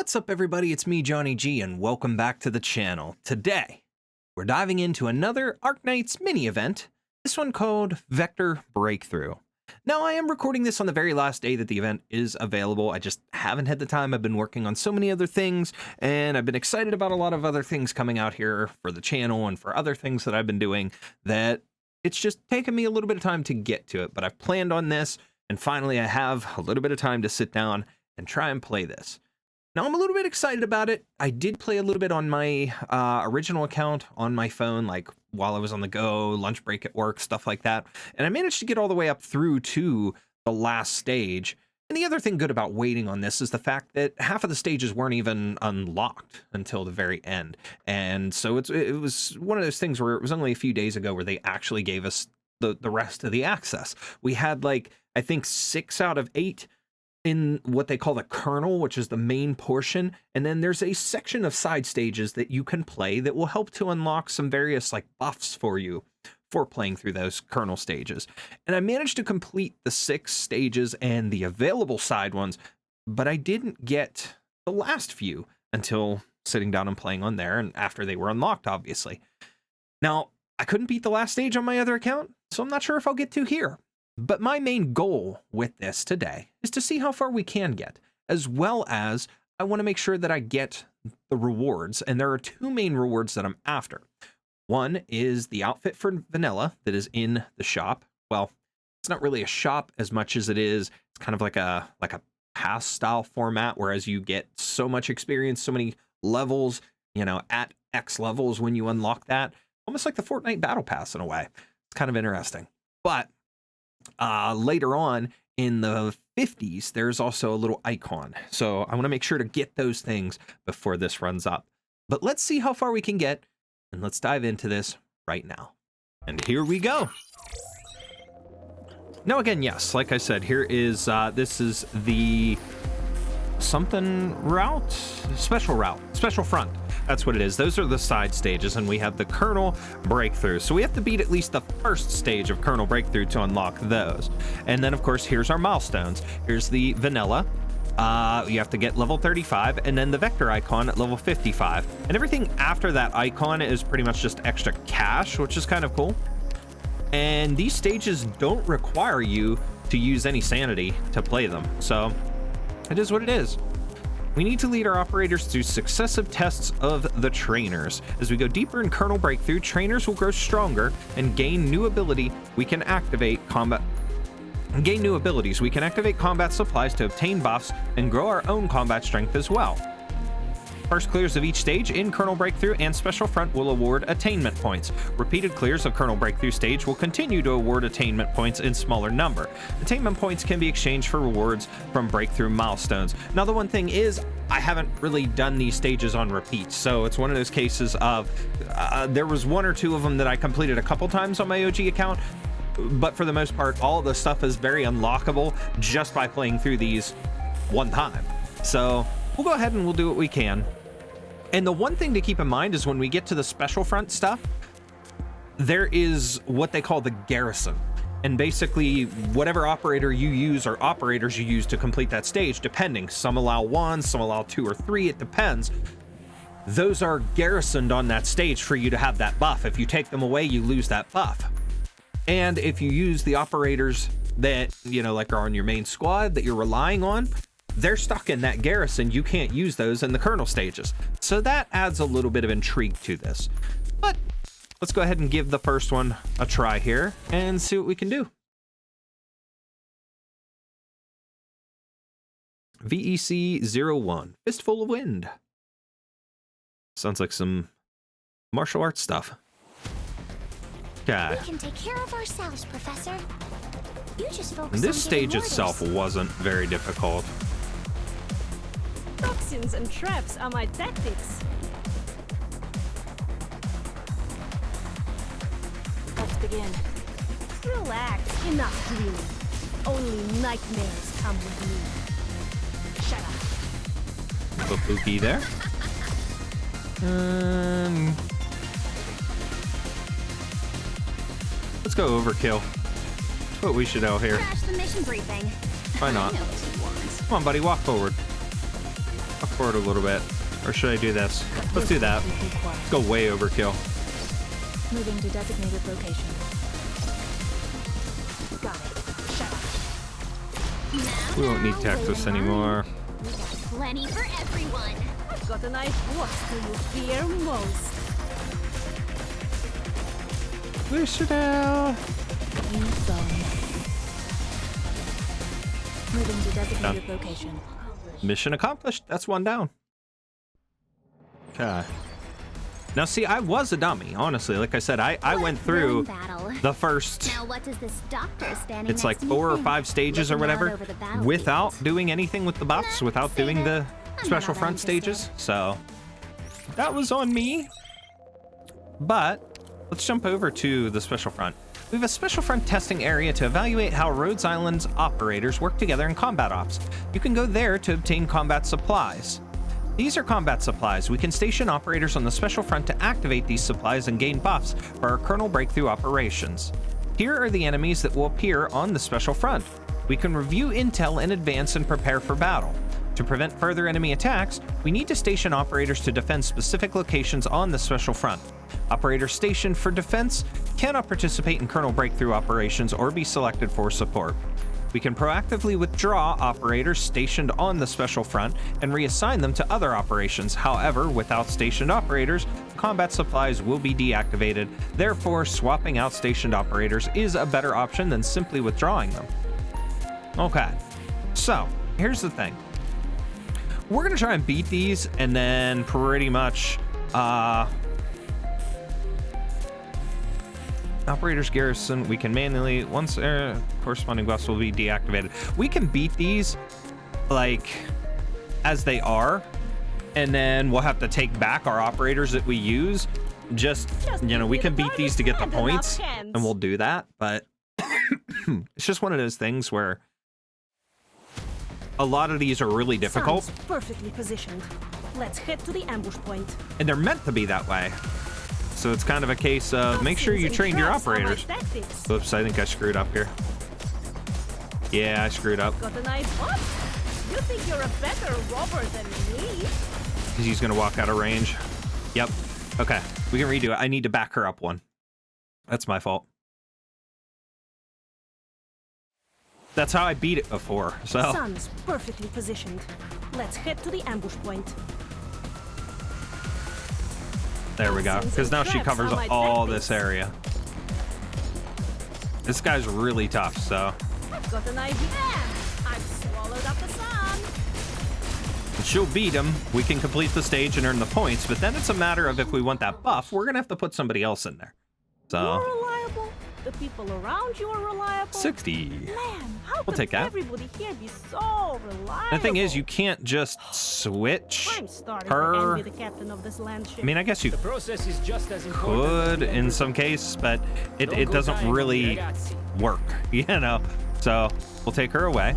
What's up, everybody? It's me, Johnny G, and welcome back to the channel. Today, we're diving into another Arknights mini event, this one called Vector Breakthrough. Now, I am recording this on the very last day that the event is available. I just haven't had the time. I've been working on so many other things, and I've been excited about a lot of other things coming out here for the channel and for other things that I've been doing that it's just taken me a little bit of time to get to it. But I've planned on this, and finally I have a little bit of time to sit down and try and play this. Now, I'm a little bit excited about it. I did play a little bit on my original account on my phone, like while I was on the go, lunch break at work, stuff like that. And I managed to get all the way up through to the last stage. And the other thing good about waiting on this is the fact that half of the stages weren't even unlocked until the very end. And so it was one of those things where it was only a few days ago where they actually gave us the rest of the access. We had, like, I think 6 out of 8 in what they call the kernel, which is the main portion, and then there's a section of side stages that you can play that will help to unlock some various like buffs for you for playing through those kernel stages. And I managed to complete the 6 stages and the available side ones, but I didn't get the last few until sitting down and playing on there, and after they were unlocked, obviously. Now, I couldn't beat the last stage on my other account, so I'm not sure if I'll get to here. But my main goal with this today is to see how far we can get, as well as I want to make sure that I get the rewards. And there are 2 main rewards that I'm after. One is the outfit for vanilla that is in the shop. Well, it's not really a shop as much as it's kind of like a pass style format, whereas you get so much experience, so many levels, you know, at X levels when you unlock that, almost like the Fortnite Battle Pass in a way. It's kind of interesting. But later on in the 50s, there's also a little icon. So I want to make sure to get those things before this runs up. But let's see how far we can get, and let's dive into this right now. And here we go. Now, again, yes, like I said, here is, this is the something route, special front. That's what it is. Those are the side stages, and we have the kernel breakthrough. So we have to beat at least the first stage of kernel breakthrough to unlock those. And then, of course, here's our milestones. Here's the vanilla. You have to get level 35, and then the vector icon at level 55. And everything after that icon is pretty much just extra cash, which is kind of cool. And these stages don't require you to use any sanity to play them. So it is what it is. We need to lead our operators through successive tests of the trainers. As we go deeper in kernel breakthrough, trainers will grow stronger and gain new ability. We can activate combat supplies to obtain buffs and grow our own combat strength as well. First clears of each stage in Kernel Breakthrough and Special Front will award attainment points. Repeated clears of Kernel Breakthrough stage will continue to award attainment points in smaller number. Attainment points can be exchanged for rewards from breakthrough milestones. Now, the one thing is, I haven't really done these stages on repeat, so it's one of those cases of, there was 1 or 2 of them that I completed a couple times on my OG account, but for the most part, all the stuff is very unlockable just by playing through these one time. So we'll go ahead and we'll do what we can. And the one thing to keep in mind is when we get to the special front stuff, there is what they call the garrison. And basically, whatever operator you use or operators you use to complete that stage, depending. Some allow 1, some allow 2 or 3, it depends. Those are garrisoned on that stage for you to have that buff. If you take them away, you lose that buff. And if you use the operators that, you know, like are on your main squad that you're relying on, they're stuck in that garrison. You can't use those in the kernel stages. So that adds a little bit of intrigue to this. But let's go ahead and give the first one a try here and see what we can do. VEC-01, Fistful of Wind. Sounds like some martial arts stuff. Okay. We can take care of ourselves, Professor. You just focus And this on stage getting itself orders. wasn't very difficult. Toxins and traps are my tactics. Let's begin. Relax, enough dreaming. Only nightmares come with me. Shut up. A spooky there. Let's go overkill. That's what we should out here. Crash the mission briefing. Why not? I know what you want. Come on, buddy, walk forward. forward a little bit. Or should I do this? Let's do that. Let's go way overkill. Moving to designated location. Got it. Shut up. We won't need Texas anymore. We got plenty for everyone. I've got an idea. What do you fear most? Wish it out. You bone. Moving to designated location. Mission accomplished. That's one down. Okay. Now, see, I was a dummy, honestly. Like I said, I went through the first, Now what does this doctor standing it's like next to me 4 or think? 5 stages or Looking out whatever, over the battlefield. without doing anything with the buffs, without Save doing it. the I'm special not that front interested. stages. So that was on me. But let's jump over to the special front. We have a special front testing area to evaluate how Rhodes Island's operators work together in combat ops. You can go there to obtain combat supplies. These are combat supplies. We can station operators on the special front to activate these supplies and gain buffs for our kernel breakthrough operations. Here are the enemies that will appear on the special front. We can review intel in advance and prepare for battle. To prevent further enemy attacks, we need to station operators to defend specific locations on the special front. Operators stationed for defense cannot participate in kernel breakthrough operations or be selected for support. We can proactively withdraw operators stationed on the special front and reassign them to other operations. However, without stationed operators, combat supplies will be deactivated. Therefore, swapping out stationed operators is a better option than simply withdrawing them. Okay, so here's the thing. We're gonna try and beat these and then pretty much operators garrison, we can manually, once corresponding buffs will be deactivated. We can beat these like as they are, and then we'll have to take back our operators that we use. Just you know, we can beat these to get the points, and we'll do that. But it's just one of those things where a lot of these are really difficult. Sounds perfectly positioned. Let's head to the ambush point. And they're meant to be that way. So it's kind of a case of make sure you train your operators. Oops, I think I screwed up here. Yeah, I screwed up. Got a nice what? You think you're a better robber than me? Because he's going to walk out of range. Yep. Okay, we can redo it. I need to back her up one. That's my fault. That's how I beat it before, so. Sun's perfectly positioned. Let's head to the ambush point. There we go. Because now she covers all this area. This guy's really tough, so. I've got an idea. I've swallowed up the sun. And she'll beat him. We can complete the stage and earn the points, but then it's a matter of if we want that buff, we're going to have to put somebody else in there. So. You're reliable. The people around you are reliable. 60. Man, how We'll take that. everybody here be so reliable? The thing is, you can't just switch I'm starting her. to envy the captain of this land ship. I mean, I guess you The process is just as important could as the in end some result. case, but it Don't go doesn't dying, really ragazzi. work, you know? So we'll take her away.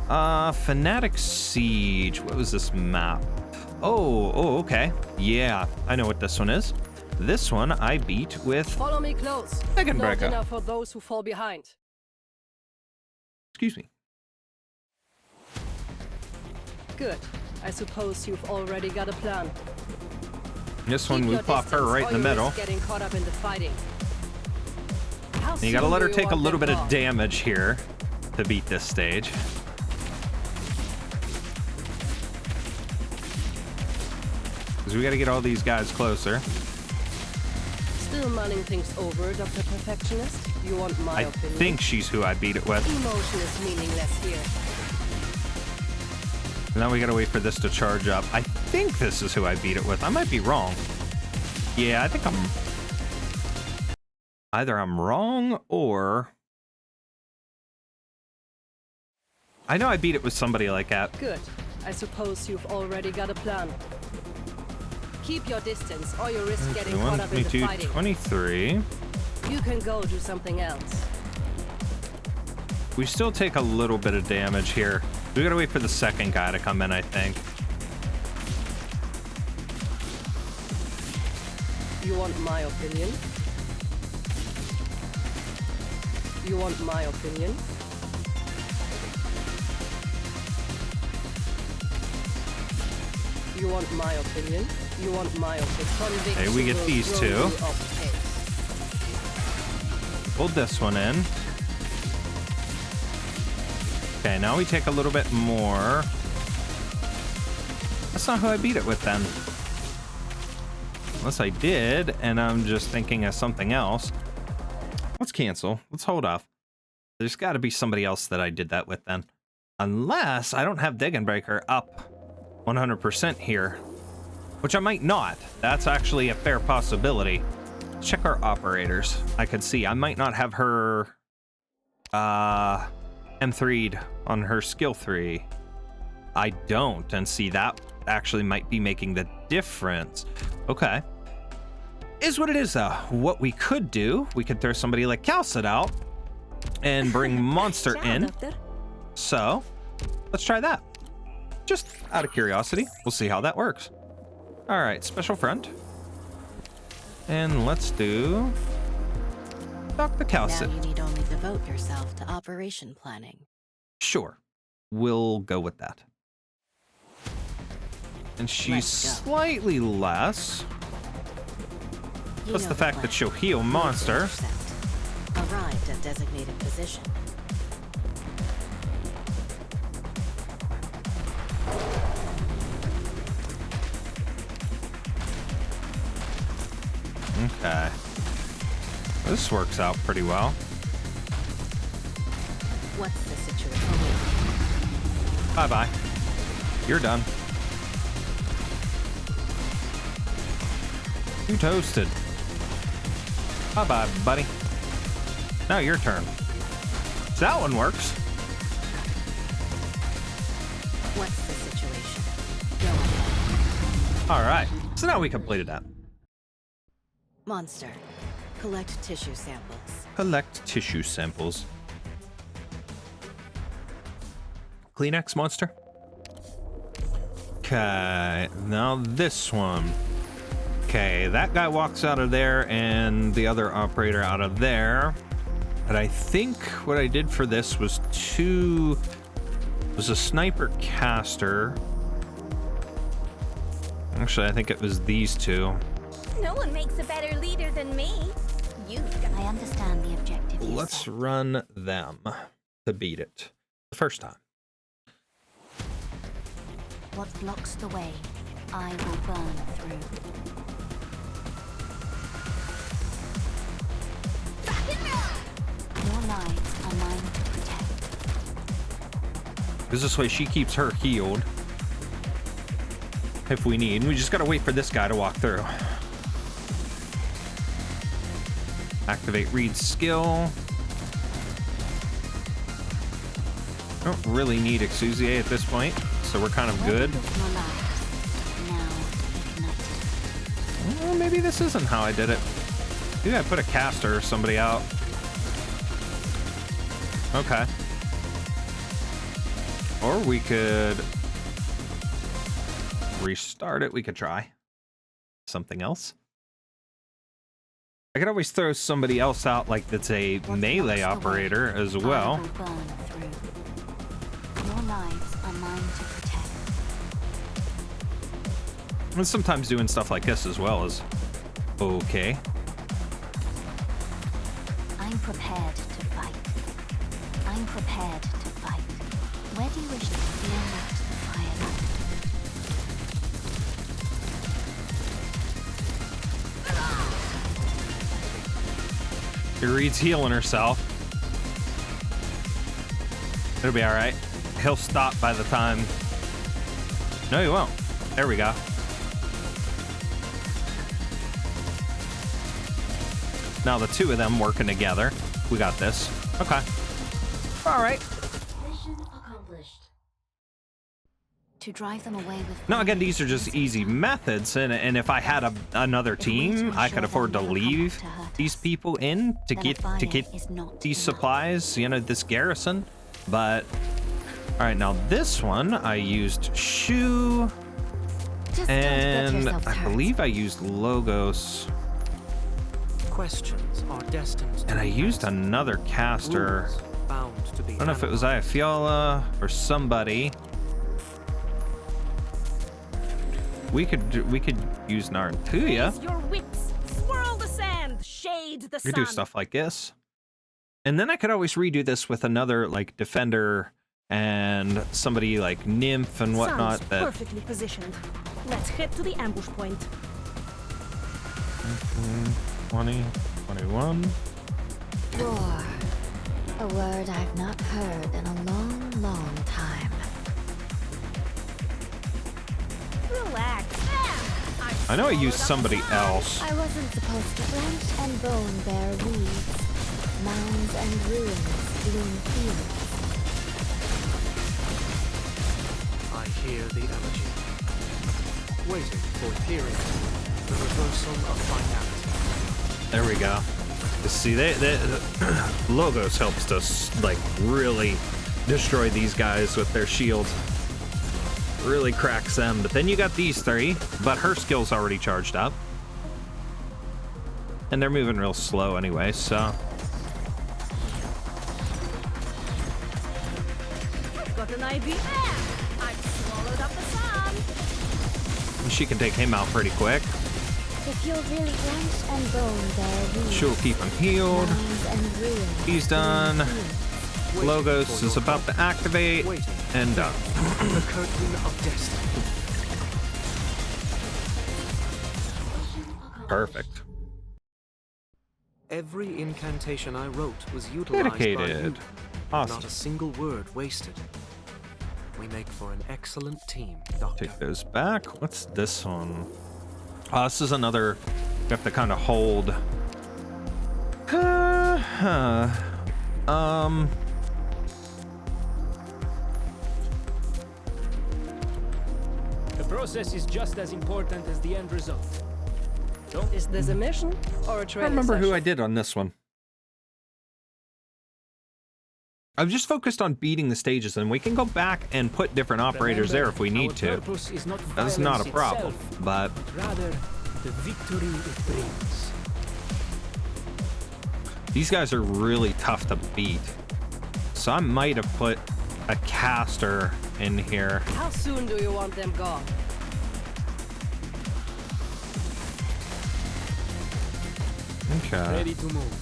Fanatic Siege. What was this map? Oh, okay. Yeah, I know what this one is. This one I beat with, Follow me close. Second No breaker. dinner for those who fall behind. excuse me. Good. I suppose you've already got a plan. This Keep one we your pop her distance, right or in the you middle. risk getting caught up in the fighting. How And you gotta soon let do her you take a want little them bit of off? damage here to beat this stage. Because we gotta get all these guys closer. Still mulling things over, Dr. Perfectionist? You want my I opinion? think she's who I beat it with. Emotion is meaningless here. Now we gotta wait for this to charge up. I think this is who I beat it with. I might be wrong. Yeah, I think either I'm wrong or I know I beat it with somebody like that. Good. I suppose you've already got a plan. Keep your distance, or you risk getting caught up in the 22, fighting. 23. You can go do something else. We still take a little bit of damage here. We gotta wait for the second guy to come in, I think. You want my opinion? You want my opinion? You want my opinion? You want my opinion? Okay, we get these two. Pull this one in. Okay, now we take a little bit more. That's not who I beat it with then. Unless I did, and I'm just thinking of something else. Let's cancel. Let's hold off. There's got to be somebody else that I did that with then. Unless I don't have Dig and Breaker up 100% here, which I might not. That's actually a fair possibility. Let's check our operators. I could see I might not have her M3'd on her skill 3. I don't, and see that actually might be making the difference. Okay. Is what it is though. What we could do, we could throw somebody like Calcid out and bring Monster in. So let's try that. Just out of curiosity. We'll see how that works. All right, special friend. And let's do Dr. Calcid. Now you need only devote yourself to operation planning. Sure. We'll go with that. And she's slightly less. Plus the fact that she'll heal Monster. Arrived at designated position. Okay. This works out pretty well. What's the situation? Bye-bye. You're done. You toasted. Bye-bye, buddy. Now your turn. So that one works. What's the situation? Go ahead. All right. So now we completed that. Monster, collect tissue samples. Collect tissue samples. Kleenex Monster. Okay, now this one. Okay, that guy walks out of there and the other operator out of there. But I think what I did for this was a sniper caster. Actually, I think it was these two. No one makes a better leader than me. I understand the objective. Let's run them to beat it the first time. What blocks the way, I will burn through. Your lives are mine to protect. Because this way she keeps her healed. If we need. We just gotta wait for this guy to walk through. Activate Reed's skill. Don't really need Exusier at this point, so we're kind of good. Well, maybe this isn't how I did it. Maybe I put a caster or somebody out. Okay. Or we could restart it. We could try something else. I could always throw somebody else out, like that's a melee operator as well. Your lives are mine to protect. And sometimes doing stuff like this as well is okay. I'm prepared to fight. I'm prepared to fight. Where do you wish to feel that firelight? Reed's healing herself. It'll be all right. He'll stop by the time. No, he won't. There we go. Now the two of them working together. We got this. Okay. All right. Mission accomplished. To drive them away with. Now again, these are just easy methods, and if I had another team, I could afford to leave these people in to get these supplies, you know, this garrison. But all right, now this one I used Shoe, and I believe I used Logos, Questions are destined to and I be used answered. another caster. Rules bound to be I don't know if it was analyzed. Iafiola or somebody. we could use Narantuya. Raise your whips, swirl the sand, shade the We sun. could do stuff like this. And then I could always redo this with another, like, defender and somebody like Nymph and whatnot. Sounds That perfectly positioned. Let's head to the ambush point. 20, 21. Roar. A word I've not heard in a long, long time. Relax. I know I used somebody else. I wasn't supposed to branch and bone bear weeds. Mounds and ruins bloom fields. I hear the elegy. Waiting for hearing the reversal of finality. There we go. See, Logos helps us like really destroy these guys with their shield. Really cracks them. But then you got these three, but her skill's already charged up. And they're moving real slow anyway, so. I've got an idea. I've swallowed up the sun. And she can take him out pretty quick. If you'll really branch and bone bear weeds. She'll keep him healed. Mounds and ruins He's done. bloom fields. Waiting Logos for is your about to activate. Waiting. And done. The curtain of destiny. Perfect. Every incantation I wrote was utilized by Dedicated. you. Awesome. Not a single word wasted. We make for an excellent team, Doctor. Take those back. What's this one? Oh, this is another. You have to kind of hold. The process is just as important as the end result. Is this a mission or a I training remember who I session? did on this one. I've just focused on beating the stages, and we can go back and put different operators there if we need to. Purpose is not That's not a violence problem, itself, but but rather the victory it brings. these guys are really tough to beat. So I might have put a caster in here. How soon do you want them gone? Okay. Ready to move.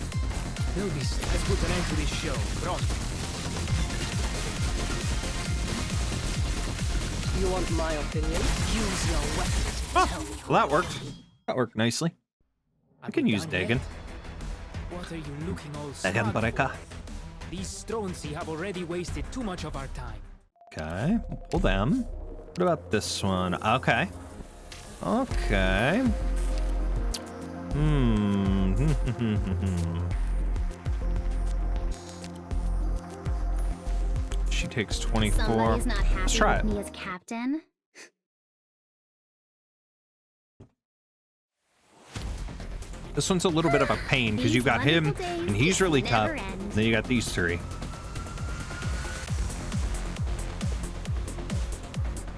Hilbis, let's put an end to this show. Pronto. You want my opinion? Use your weapons to tell me. Well, that worked. That worked nicely. I can use Dagon. What are you looking all Dagon smug Baraka. for? These Stronzi have already wasted too much of our time. Okay, we'll pull them. What about this one? Okay. Okay. She takes 24. Somebody's not happy Let's try with it. me as captain. This one's a little bit of a pain because you got him and he's really tough. Then you got these three.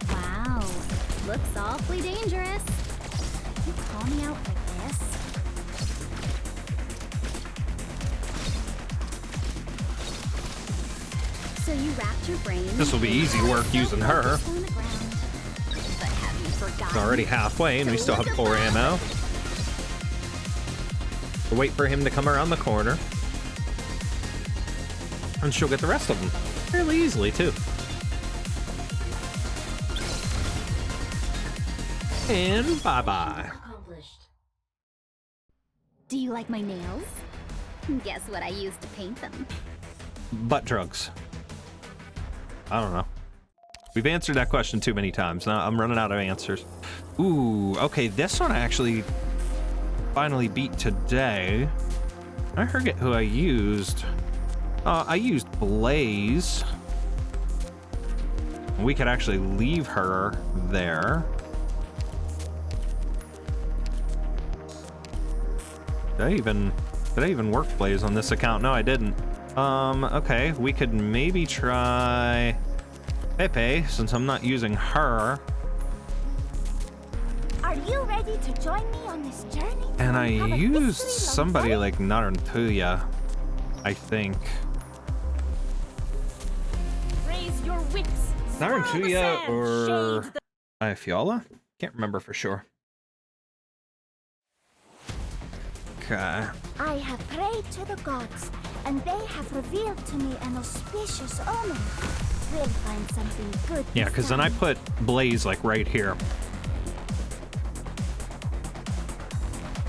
Wow, looks awfully dangerous. You call me out like this? So you wrapped your brain. This will be easy work using her. On the ground. But have you forgotten? It's already halfway and we still have 4 ammo. We'll wait for him to come around the corner. And she'll get the rest of them. Fairly easily, too. And bye-bye. Do you like my nails? Guess what I used to paint them. Butt drugs. I don't know. We've answered that question too many times. Now I'm running out of answers. Ooh, okay, this one I actually finally beat today. I forget who I used. I used Blaze. We could actually leave her there. Did I even work Blaze on this account? No, I didn't. Okay, we could maybe try Pepe, since I'm not using her. Are you ready to join me on this journey? And I Have a used victory somebody alongside? like Narantuya, I think. Raise your whips. swirl the Narantuya sand, or shade the Ifiola? Can't remember for sure. Okay. I have prayed to the gods, and they have revealed to me an auspicious omen. We'll find something good. Yeah, because then I put Blaze like right here.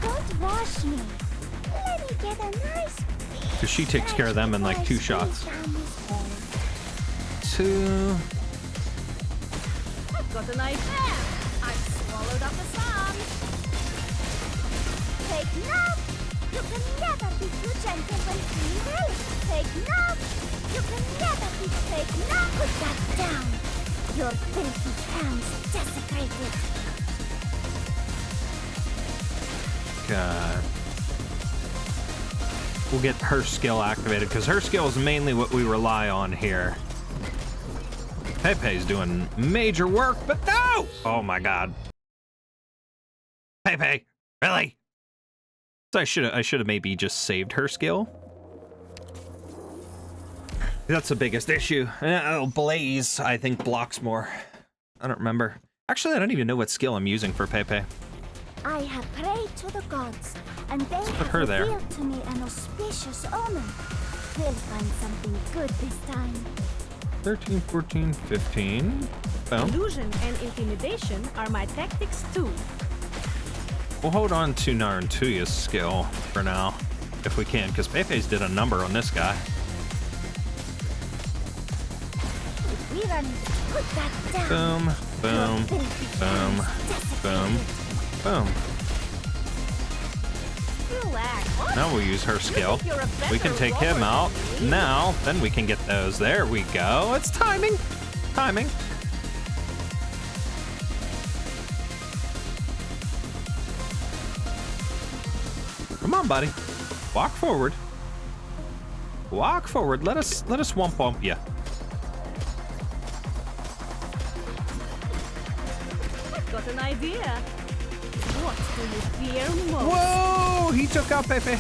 Don't rush me. Let me get a nice. Because she takes care of them in like 2 shots. 2. I've got an idea. I've swallowed up the sun. Take note. You can never be too gentle when being helped. Take note. You can never be. Take note. Put that down. Your filthy hands desecrated. God. We'll get her skill activated because her skill is mainly what we rely on here. Pepe's doing major work, but no! Oh my god. Pepe, really? So I should have maybe just saved her skill. That's the biggest issue. Oh, Blaze, I think, blocks more. I don't remember. Actually, I don't even know what skill I'm using for Pepe. I have prayed to the gods, and they have her there. revealed to me an auspicious omen. We'll find something good this time. 13, 14, 15. Boom. Illusion and intimidation are my tactics too. We'll hold on to Narantuya's skill for now, if we can, because Pepe's did a number on this guy. If we run, put that down. Boom, boom, boom, boom, boom. Relax. Now we'll use her skill. We can take him out. Now, then we can get those. There we go. It's timing. Timing. Come on, buddy. Walk forward. Walk forward. Let us wump you. I've got an idea. What do you fear most? Whoa! He took out Pepe.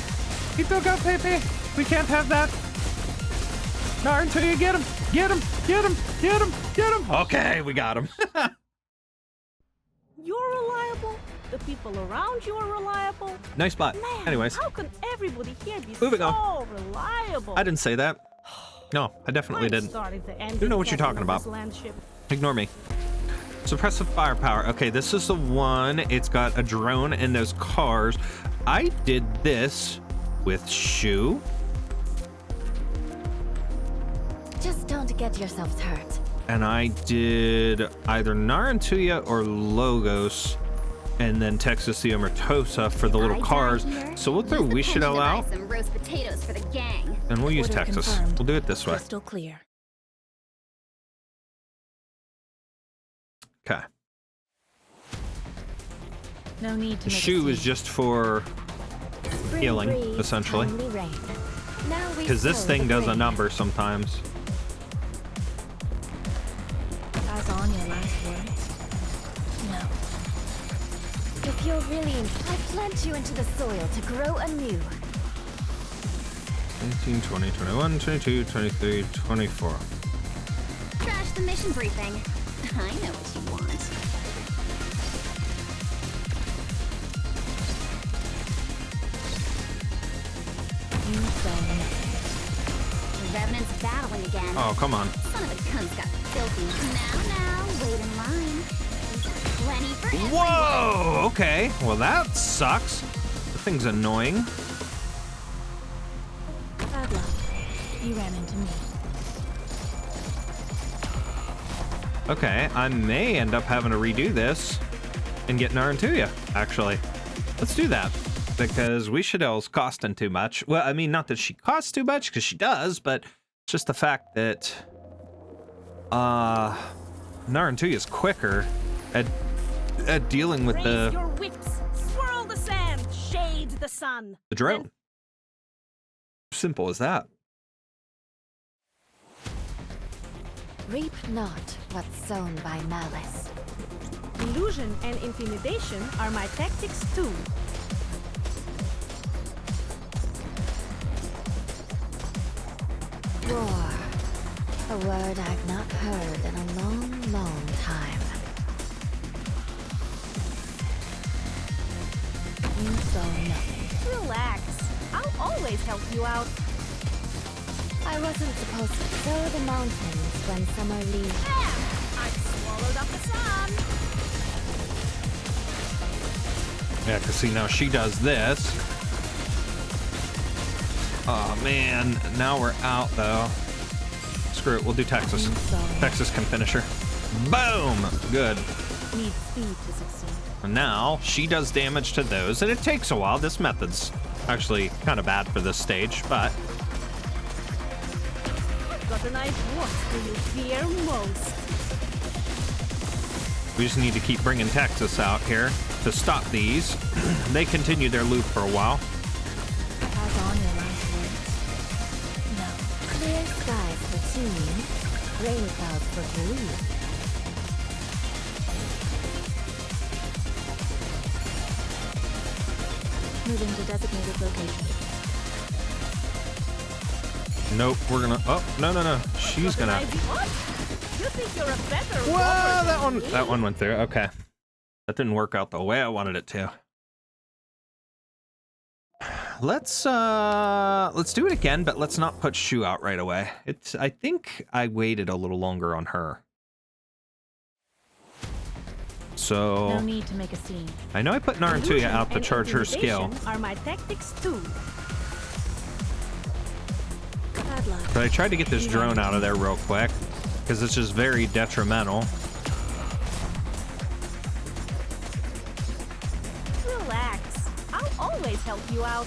He took out Pepe. We can't have that. Narantuya, get him. Get him. Get him. Get him. Get him. Okay, we got him. You're reliable. The people around you are reliable. Nice spot. Man, Anyways, how can everybody here be Moving so on. reliable? I didn't say that. No, I definitely I'm didn't. starting to envy You know what you're captain talking of this about. landship. Ignore me. Suppressive firepower. Okay, this is the one. It's got a drone and those cars. I did this with Shu. Just don't get yourselves hurt. And I did either Narantuya or Logos, and then Texas the Omertosa for the little cars. So we'll throw Wishido out, Some roast potatoes for the gang. and we'll use Order Texas. confirmed. We'll do it this way. Crystal clear. Okay. No need to make a Shu is scene. just for Spring healing, breeze, essentially. timely rain. Now we Because this sow thing the does a grain. number sometimes. Pass on your last words. No. If you're really, I plant you into the soil to grow anew. 19, 20, 21, 22, 23, 24. Trash the mission briefing. I know what you want. You don't. The Revenant's battling again. Oh, come on. Son of a cunt's got filthy. Now, wait in line. He's got plenty for everyone. Whoa! Okay. Well, that sucks. The thing's annoying. Bad luck. You ran into me. Okay, I may end up having to redo this and get Narantuya, actually. Let's do that. Because Wishido's costing too much. Well, I mean, not that she costs too much, because she does, but it's just the fact that Narantuya's quicker at dealing with Raise your whips, swirl the sand, shade the sun. the drone. Simple as that. Reap not what's sown by malice. Illusion and intimidation are my tactics too. Roar. A word I've not heard in a long, long time. saw nothing. Relax. I'll always help you out. I wasn't supposed to sow the mountains when summer leaves. There! I swallowed up the sun. Yeah, because see, now she does this. Oh, man. Now we're out, though. Screw it. We'll do Texas. Texas can finish her. Boom! Good. Need speed to succeed. And now she does damage to those, and it takes a while. This method's actually kind of bad for this stage, but... Got an idea. What do you fear most? We just need to keep bringing Texas out here to stop these. They continue their loop for a while. Pass on your last words. No. Clear skies for tuning, rain clouds for belief. Moving to designated location. Nope, we're gonna... Oh, no. She's Got an gonna... idea? What? You think you're a better Whoa, rower than that me? one went through. Okay. That didn't work out the way I wanted it to. Let's do it again, but let's not put Shu out right away. I think I waited a little longer on her. So No need to make a scene. I know I put Naruto Illusion out to and charge her skill, intimidation are my tactics too. Bad luck. but I tried to get this drone out of there real quick because it's just very detrimental. Relax. I'll always help you out.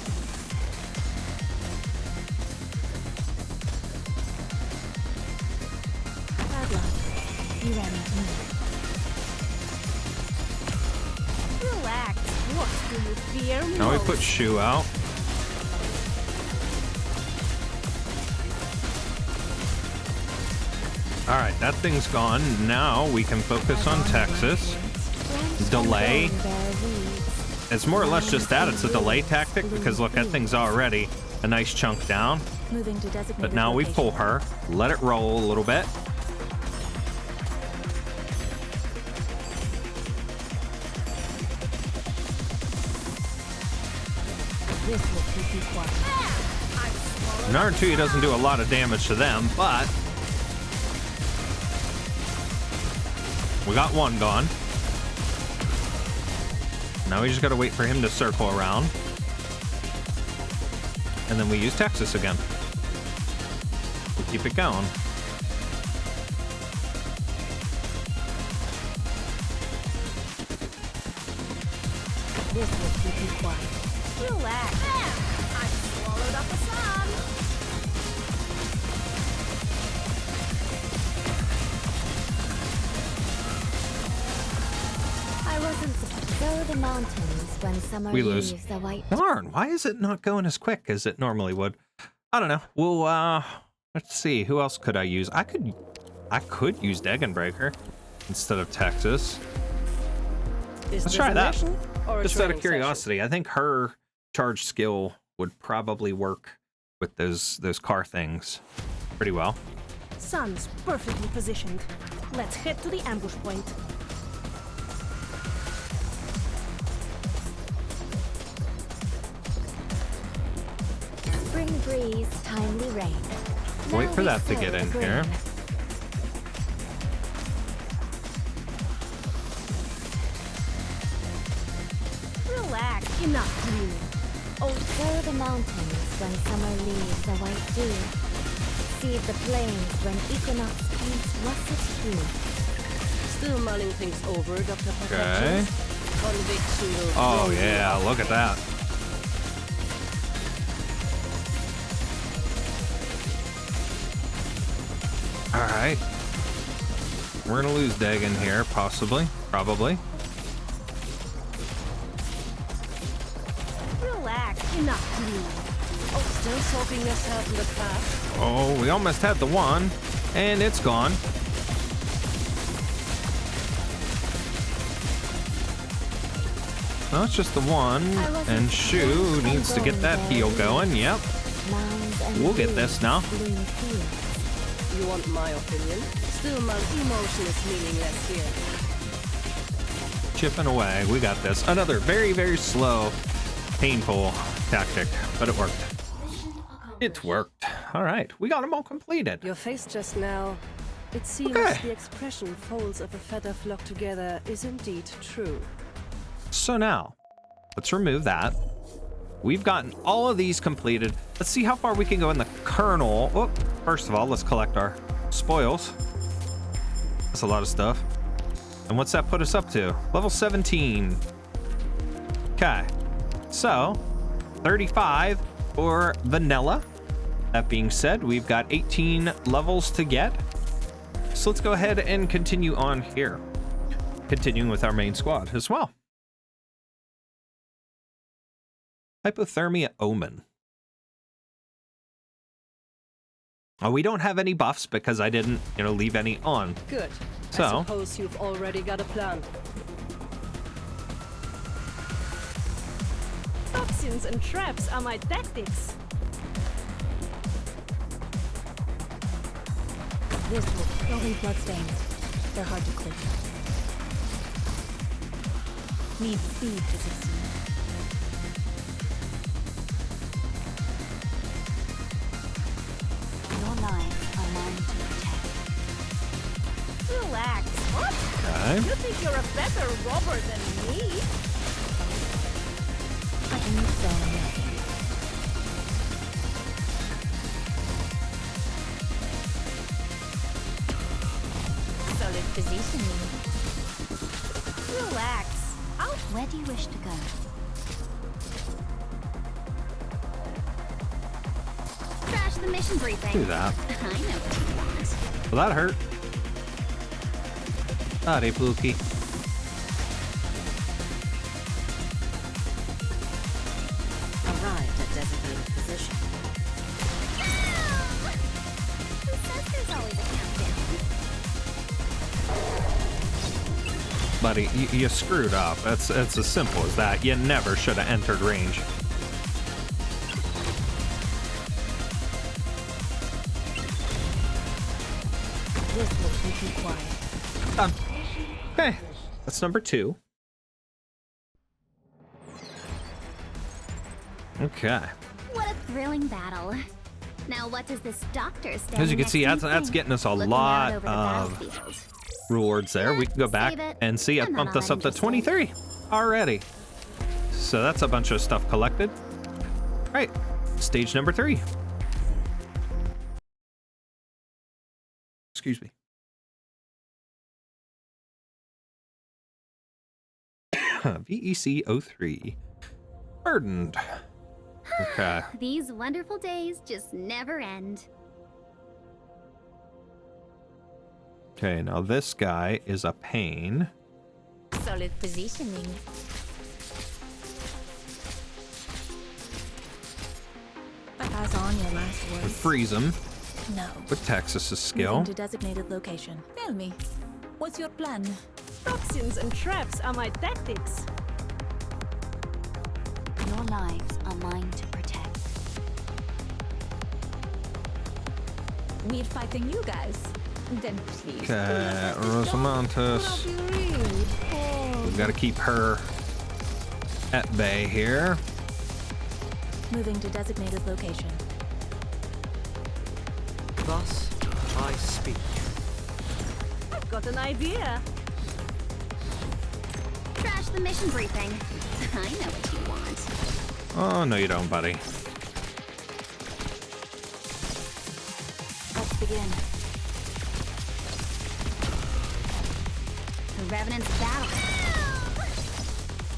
Bad luck. You ran into me. Relax. What do you fear most? Now we put Shu out. All right, that thing's gone. Now we can focus on Texas. Delay. It's more or less just that. It's a delay tactic because look, that thing's already a nice chunk down. Moving to designated But now we pull her, let it roll a little bit. This will keep you quiet. Naruto doesn't do a lot of damage to them, but we got one gone. Now we just gotta wait for him to circle around. And then we use Texas again. We keep it going. This will keep you quiet. Relax. There. I swallowed up the sun. I wasn't supposed to sow the mountains when summer We leaves lose. the white. Darn, why is it not going as quick as it normally would? I don't know. Well, let's see. Who else could I use? I could use Breaker instead of Texas. Is Let's this try a that. mission or a Just out of training curiosity, I think her charge skill would probably work with those car things pretty well. Sun's perfectly positioned. Let's head to the ambush point. Spring breeze, timely rain. Wait Now for we that to sow get the in grain. here. Relax. Enough dreaming. Oh, sow the mountains when summer leaves the white dew. Seed the plains when equinox paints russet hue. Still mulling things over, Dr. Okay. Conviction will Oh blow you yeah, up. look at that. All right. We're gonna lose Dagon here, possibly, probably. Relax. Enough dreaming. Oh, still soaking yourself in the past. Oh, we almost had the one, and it's gone. No, it's just the one, and Shu needs to get that heal going. Yep, Mounds and we'll get dunes this now. bloom fields. You want my opinion? Still, my emotion is meaningless here. Chipping away. We got this. Another very, very slow painful tactic, but it worked. It worked. All right, we got them all completed. Your face just now. It seems Okay. the expression folds of a feather flock together is indeed true. So now, let's remove that. We've gotten all of these completed. Let's see how far we can go in the kernel. Oh, first of all, let's collect our spoils. That's a lot of stuff. And what's that put us up to? Level 17. Okay, so 35 for vanilla. That being said, we've got 18 levels to get. So let's go ahead and continue on here. Continuing with our main squad as well. Hypothermia Omen. Oh, we don't have any buffs because I didn't, leave any on. Good. So- I suppose you've already got a plan. Toxins and traps are my tactics. This will don't leave bloodstains. They're hard to clear. Need speed to succeed. Your lives are mine to protect. Relax. What? Okay. You think you're a better robber than me? I can use stone now. Solid positioning. Relax. Out. Where do you wish to go? Trash the mission briefing. Do that. I know what you want. Well, that hurt. Sorry, Pookie. Arrived at designated position. Who says there's always a countdown? Buddy, you screwed up. It's as simple as that. You never should have entered range. This will keep you quiet. Done. Okay, that's number 2. Okay. What a thrilling battle. Now what does this doctor stand As you can next see, to that's think? getting us a Looking lot out over the of battlefield. rewards there. We can go back Save it. and see it I'm not bumped all us that up to interested. 23 already. So that's a bunch of stuff collected. All right, stage number 3. Excuse me. VEC-03. Burdened. Okay. These wonderful days just never end. Okay, now this guy is a pain. Solid positioning. Pass on your last We words. freeze him No. with Texas's skill. Moving to designated location. Tell me, what's your plan? Toxins and traps are my tactics. Your lives are mine to protect. We're fighting you guys. Then please. Okay, Rosmontis. We've got to keep her at bay here. Moving to designated location. Thus I speak. I've got an idea. Trash the mission briefing. I know what you want. Oh, no you don't, buddy. Let's begin. The Revenant's battle.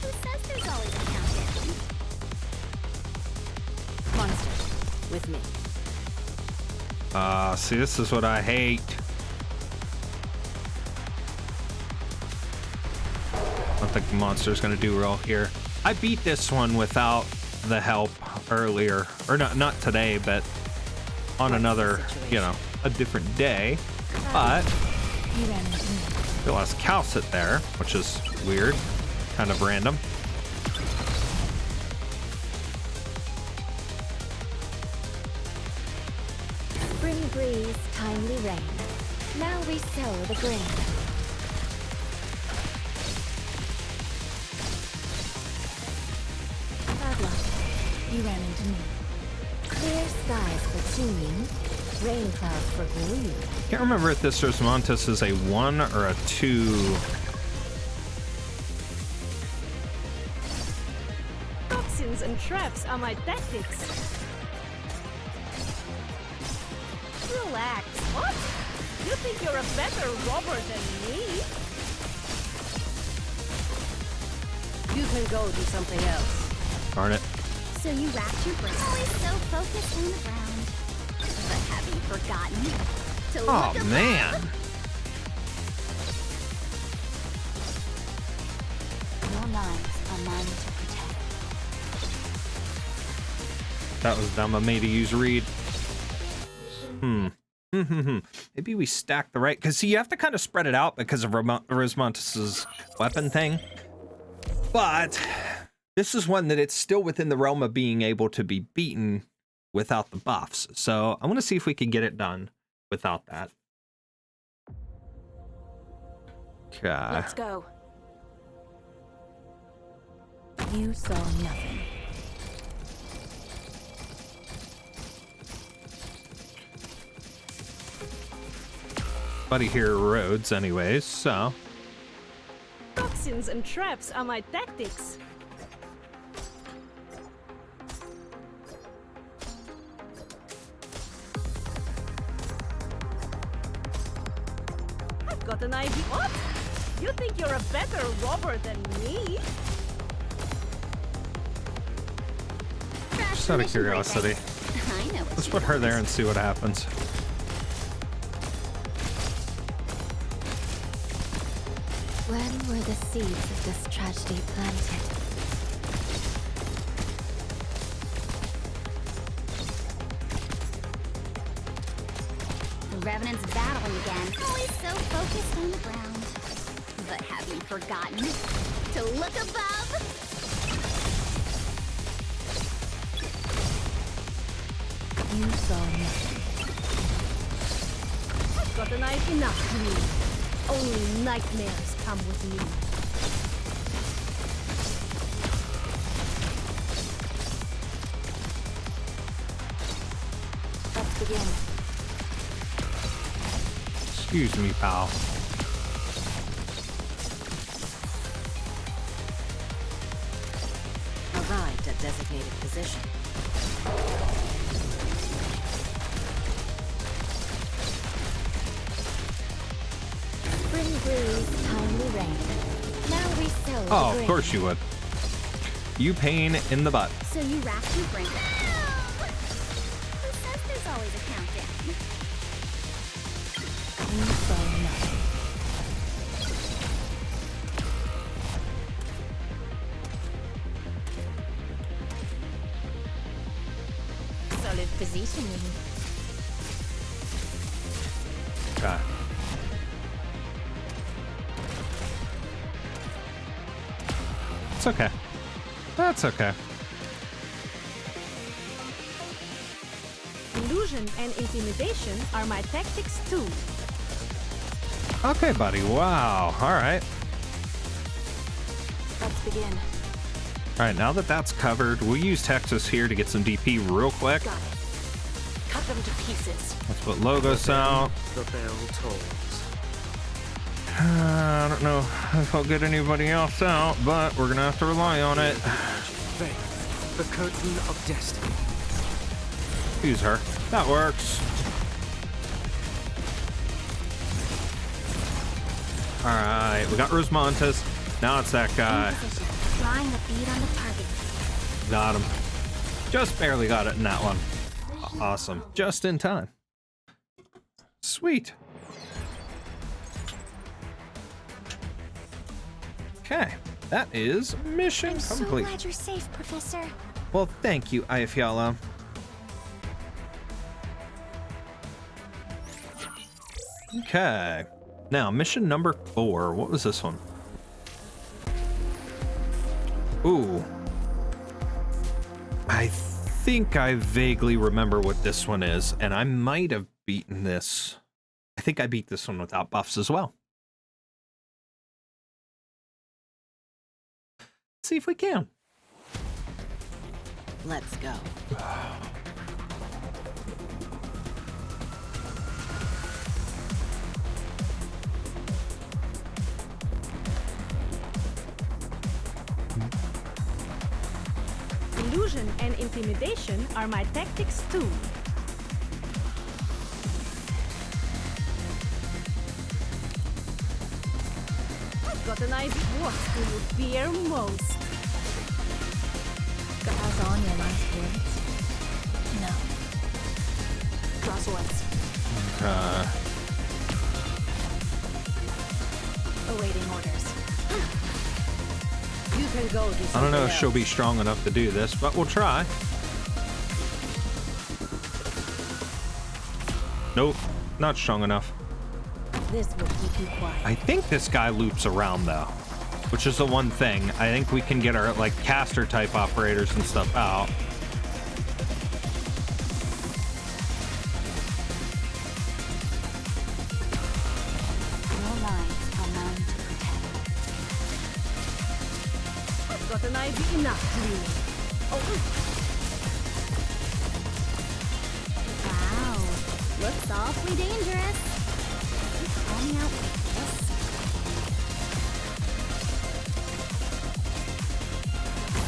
Who says there's always a countdown? Monster, with me. See, this is what I hate. I don't think the monster's gonna do well here. I beat this one without the help earlier, or not today, but on another, a different day. But You ran into me. still has Calcit there, which is weird, kind of random. Spring breeze, timely rain. Now we sow the grain. Bad luck. You ran into me. Clear skies for tuning, rain clouds for glue. Can't remember if this Rosmontis is a 1 or a 2. Toxins and traps are my tactics. Relax. What? You think you're a better robber than me? You can go do something else. Darn it. So you wrapped your brain. Always so focused on the ground. But have you forgotten to look Oh, above? man. Your lives are mine to protect. That was dumb of me to use Reed. Maybe we stack the right, because see, you have to kind of spread it out because of Rosmontis' weapon thing. But this is one that it's still within the realm of being able to be beaten without the buffs. So I want to see if we can get it done without that. Okay. Let's go. You saw nothing. Buddy here roads anyways, so Toxins and traps are my tactics. I've got an idea. What? You think you're a better robber than me? just out of curiosity, I know what let's you put her want. there and see what happens. When were the seeds of this tragedy planted? The Revenant's battling again. Always so focused on the ground. But have you forgotten to look above? You saw nothing. I've got an idea. Enough to me. Only nightmares come with me. Let's begin. Excuse me, pal. Arrived at designated position. Spring breeze, timely rain. Now we sow the Oh, of grain. course you would. You pain in the butt. So you wrapped your brain. Who says there's always a countdown? You saw nothing. Solid positioning. Okay. It's okay. That's okay. Illusion and intimidation are my tactics too. Okay, buddy. Wow. All right. Let's begin. All right, now that that's covered, we'll use Texas here to get some DP real quick. Got it. Cut them to pieces. Let's put Logos out. The bell tolls. I don't know if I'll get anybody else out, but we're gonna have to rely on it. Faith, the curtain of destiny. Use her. That works. All right, we got Rosmontis. Now it's that guy. Position. Drawing the bead on the target. Got him. Just barely got it in that one. Awesome. Just in time. Sweet. Okay, that is mission I'm so complete. glad you're safe, Professor. Well, thank you, Ayafiala. Okay. Now, mission number 4. What was this one? Ooh. I think I vaguely remember what this one is, and I might have beaten this. I think I beat this one without buffs as well. Let's see if we can. Let's go. Illusion and intimidation are my tactics too. I've got an idea. What do you fear most? Pass on your last words. No. Draw swords. Awaiting orders. You can go do something I don't know if else. she'll be strong enough to do this, but we'll try. Nope, not strong enough. This will keep you quiet. I think this guy loops around though, which is the one thing. I think we can get our like caster type operators and stuff out. Your lives are mine to protect. I've got an idea. Enough, really. Oh, Wow, looks awfully dangerous. Who's calling out like this?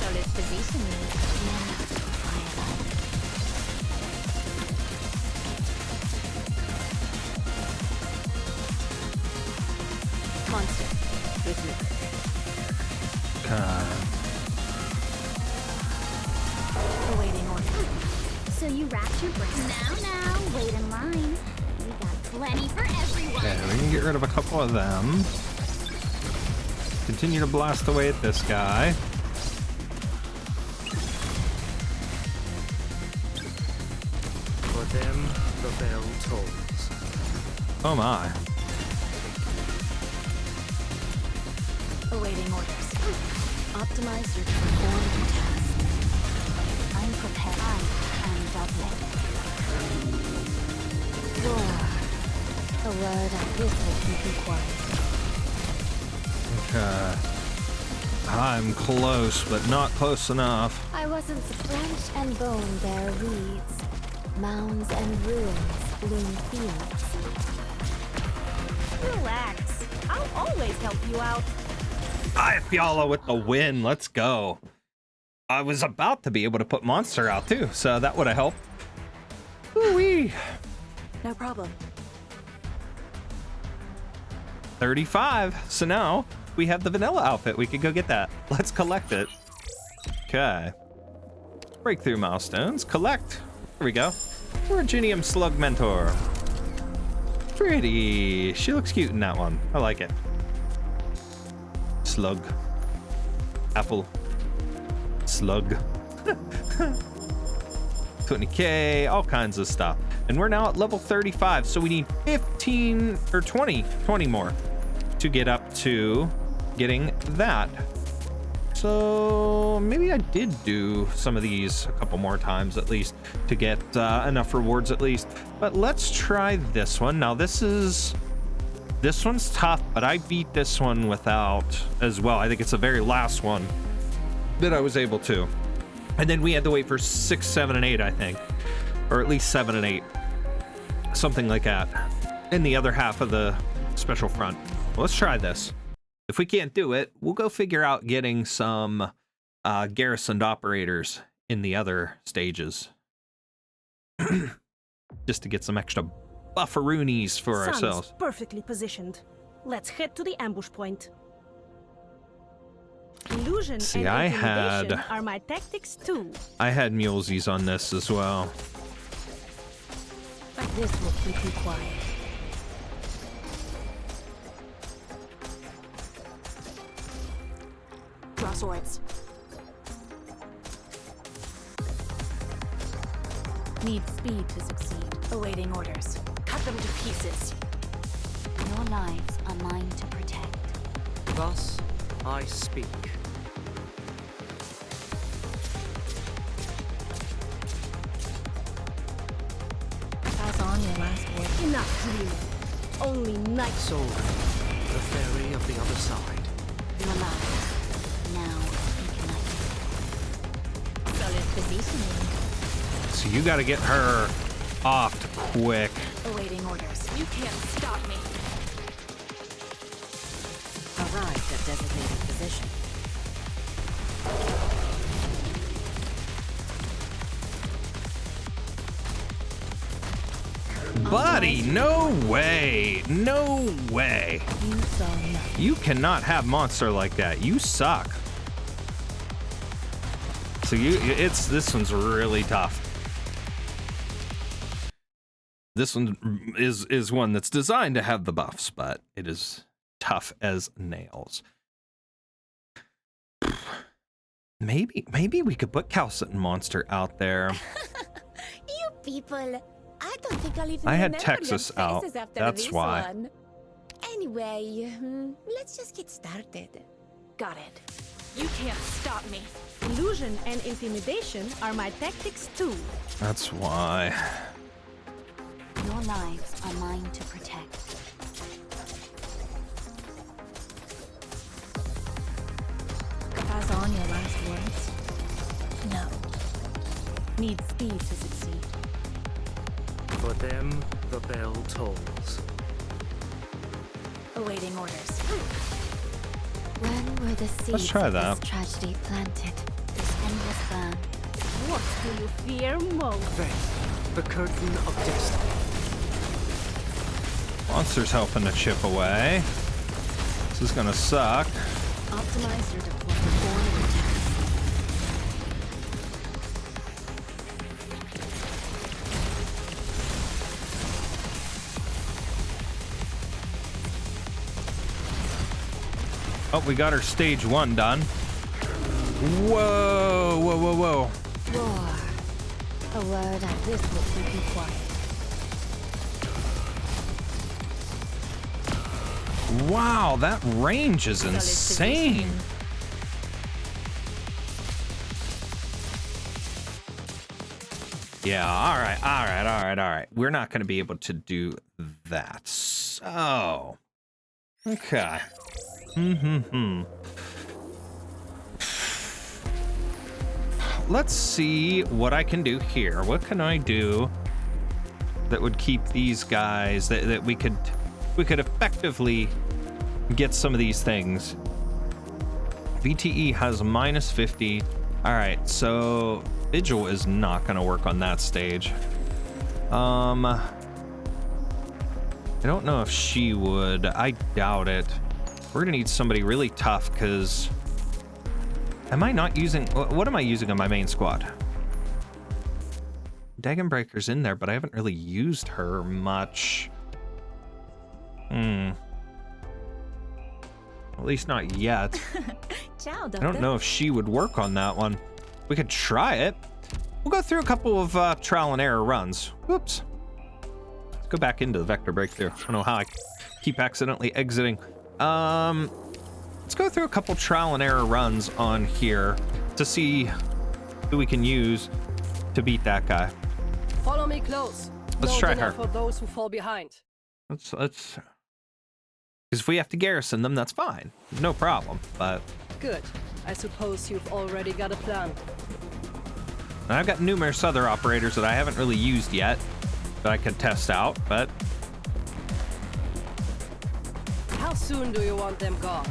Solid positioning. Yeah, quiet. Monster. With me. Awaiting orders. So you wrapped your brain. Now, wait in line. We got plenty for everyone. Okay, we can get rid of a couple of them. Continue to blast away at this guy. For them, the bell tolls. Oh my. Awaiting orders. Optimize your performed task. I'm prepared. I'm doubling. Roar. A word of this will keep you quiet. Okay. I'm close, but not close enough. I wasn't flesh and bone bear reeds. Mounds and ruins bloom fields. relax. I'll always help you out. Hi, Fiala with the win. Let's go. I was about to be able to put Monster out too, so that would have helped. Ooh-wee. No problem. 35. So now we have the vanilla outfit. We could go get that. Let's collect it. Okay. Breakthrough milestones. Collect. There we go. Originium Slug Mentor. Pretty. She looks cute in that one. I like it. Slug. Apple. Slug. 20k, all kinds of stuff. And we're now at level 35, so we need 15 or 20 more to get up to getting that. So maybe I did do some of these a couple more times at least to get enough rewards at least. But let's try this one. Now this one's tough, but I beat this one without as well. I think it's the very last one that I was able to. And then we had to wait for 6, 7, and 8, I think. Or at least 7 and 8. Something like that. In the other half of the special front. Well, let's try this. If we can't do it, we'll go figure out getting some garrisoned operators in the other stages. Just to get some extra bufferoonies for Sounds ourselves. perfectly positioned. Let's head to the ambush point. Illusion See, and I intimidation had- are my tactics too. I had mulesies on this as well. This will keep you quiet. Draw swords. Need speed to succeed. Awaiting orders. Cut them to pieces. Your lives are mine to protect. Thus, I speak. Pass on your last word. Enough dreaming. Only night. Soul, the fairy of the other side. Your lives now ignited. Solid Conditioning. So you got to get her off quick. Awaiting orders. You can't stop me. Arrived at designated position. Buddy, no way. No way. You saw nothing. You cannot have monster like that. You suck. So this one's really tough. This one is one that's designed to have the buffs, but it is tough as nails. Maybe we could put Calciton Monster out there. You people. I don't think I'll even I had remember Texas your out. faces after That's this why. one. Anyway, let's just get started. Got it. You can't stop me. Illusion and intimidation are my tactics too. That's why. Your lives are mine to protect. Pass on your last words. No. Need speed to succeed. For them, the bell tolls. Awaiting orders. When were the seeds try of that. this tragedy planted? This endless burn. What do you fear most? Faith, the curtain of destiny. Monster's helping to chip away. This is gonna suck. Optimize your deployment. Born of attack. Oh, we got our stage 1 done. Whoa, whoa, whoa, whoa. Roar. A word at this will keep you quiet. Wow, that range is insane. Yeah, all right. We're not going to be able to do that. So, okay. Let's see what I can do here. What can I do that would keep these guys that we could effectively get some of these things. VTE has -50. All right, so Vigil is not going to work on that stage. I don't know if she would. I doubt it. We're gonna need somebody really tough, because am I not using, what am I using on my main squad? Dagon Breaker's in there, but I haven't really used her much. At least not yet. Ciao, I Doctor. don't know if she would work on that one. We could try it. We'll go through a couple of trial and error runs. Whoops. Let's go back into the Vector Breakthrough. I don't know how I keep accidentally exiting. Let's go through a couple trial and error runs on here to see who we can use to beat that guy. Follow me close. Let's No try dinner her. for those who fall behind. Let's because if we have to garrison them, that's fine. No problem. But Good. I suppose you've already got a plan. I've got numerous other operators that I haven't really used yet that I could test out, but How soon do you want them gone?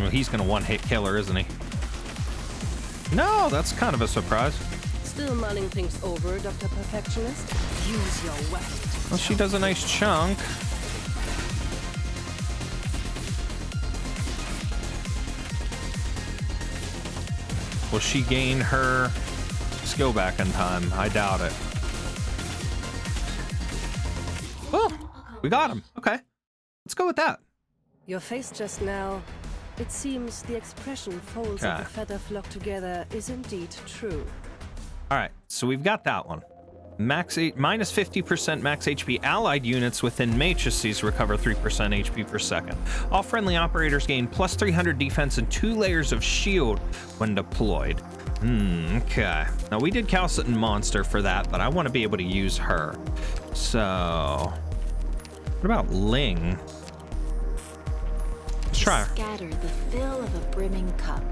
well, he's gonna one-hit killer, isn't he? No, that's kind of a surprise. Still mulling things over, Dr. Perfectionist? Use your weapon. Well, she does a nice chunk. Will she gain her skill back in time? I doubt it. Oh, we got him. Okay, let's go with that. Your face just now, it seems the expression folds of Okay. the feather flock together is indeed true. All right, so we've got that one. Minus 50% max HP. Allied units within matrices recover 3% HP per second. All friendly operators gain plus 300 defense and 2 layers of shield when deployed. Okay. Now we did Calciton Monster for that, but I want to be able to use her. So, what about Ling? Let's try her. Scatter the fill of a brimming cup.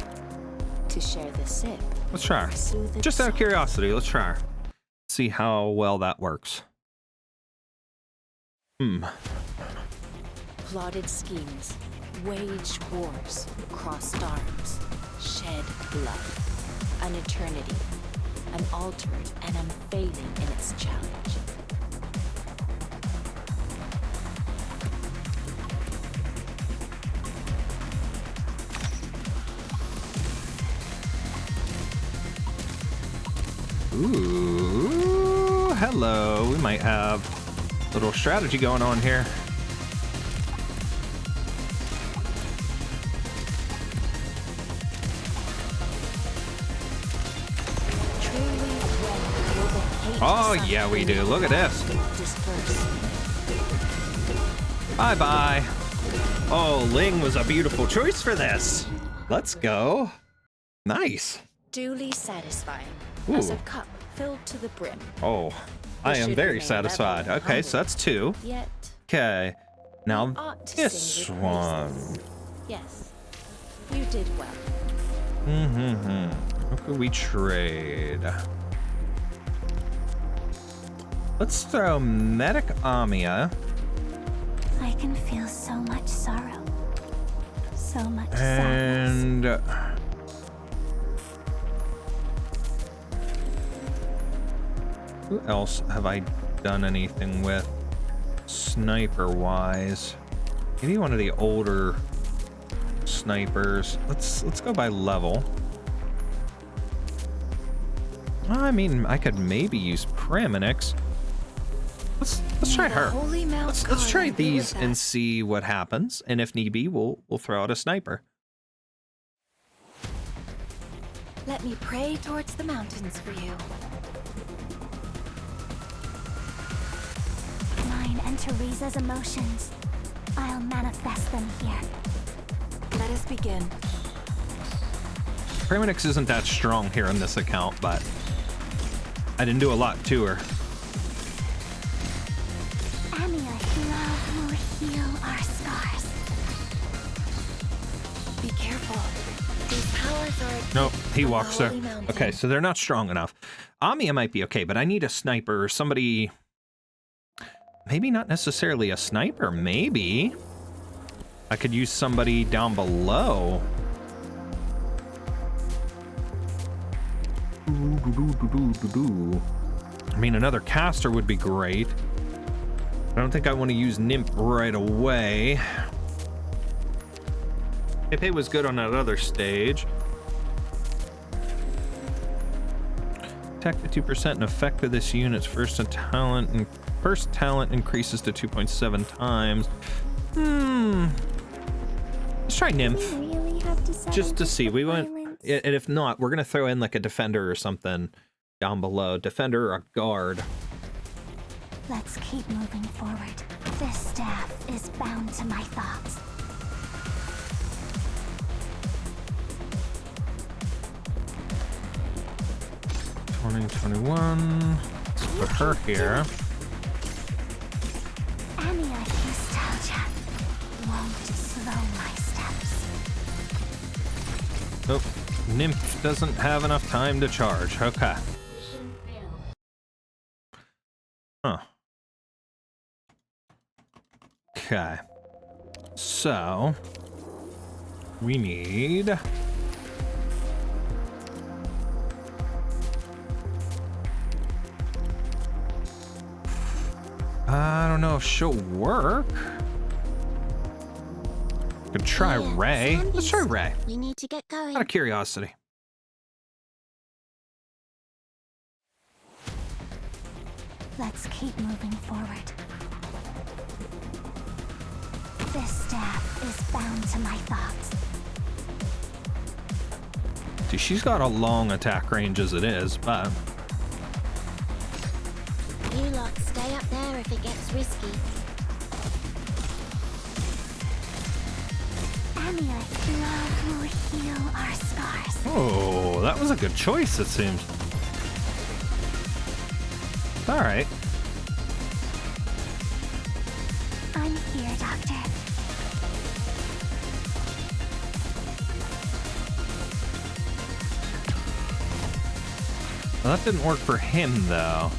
To share the sip. Let's try her. Soothe it Just out of soft. curiosity, let's try her. See how well that works. Plotted schemes, waged wars, crossed arms, shed blood. An eternity, unaltered and unfailing in its challenge. Ooh, hello. We might have a little strategy going on here. Oh, yeah, we do. Look at this. Bye-bye. Oh, Ling was a beautiful choice for this. Let's go. Nice. Duly satisfying. Ooh. As a cup filled to the brim. Oh, I am should very remain satisfied. level and Okay, so that's 2. Yet, Okay, now ought to this sing with one. praises. Yes, you did well. Who could we trade? Let's throw Medic Amia. I can feel so much sorrow. So much sadness. And who else have I done anything with sniper wise? Maybe one of the older snipers. Let's go by level. I mean, I could maybe use Praminix. Let's try her. Let's try these and see what happens. And if need be, we'll throw out a sniper. Let me pray towards the mountains for you. Mine and Teresa's emotions. I'll manifest them here. Let us begin. Praminix isn't that strong here on this account, but I didn't do a lot to her. Amia, love will heal our scars. Be careful. These powers are. Nope, he from the walks her. holy mountain. Okay, so they're not strong enough. Amia might be okay, but I need a sniper or somebody. Maybe not necessarily a sniper, maybe. I could use somebody down below. I mean, another caster would be great. I don't think I want to use Nymph right away. Pepe was good on that other stage. Attack at 2% and effect of this unit's first talent increases to 2.7 times. Let's try Nymph. We really have decided Just to see. We want, violence. and if not, we're gonna throw in like a defender or something down below. Defender or a guard. Let's keep moving forward. This staff is bound to my thoughts. Let's put her here. Amia nostalgia won't slow my steps. Nope. Nymph doesn't have enough time to charge. Okay. Huh. Okay. So we need I don't know if she'll work. Could try Ray. Let's try Ray. We need to get going. Out of curiosity. Let's keep moving forward. This staff is bound to my thoughts. See, she's got a long attack range as it is, but You lot stay up there if it gets risky. Amia, love will heal our scars. oh, that was a good choice, it seems. All right. I'm here, Doctor. Well, that didn't work for him, though.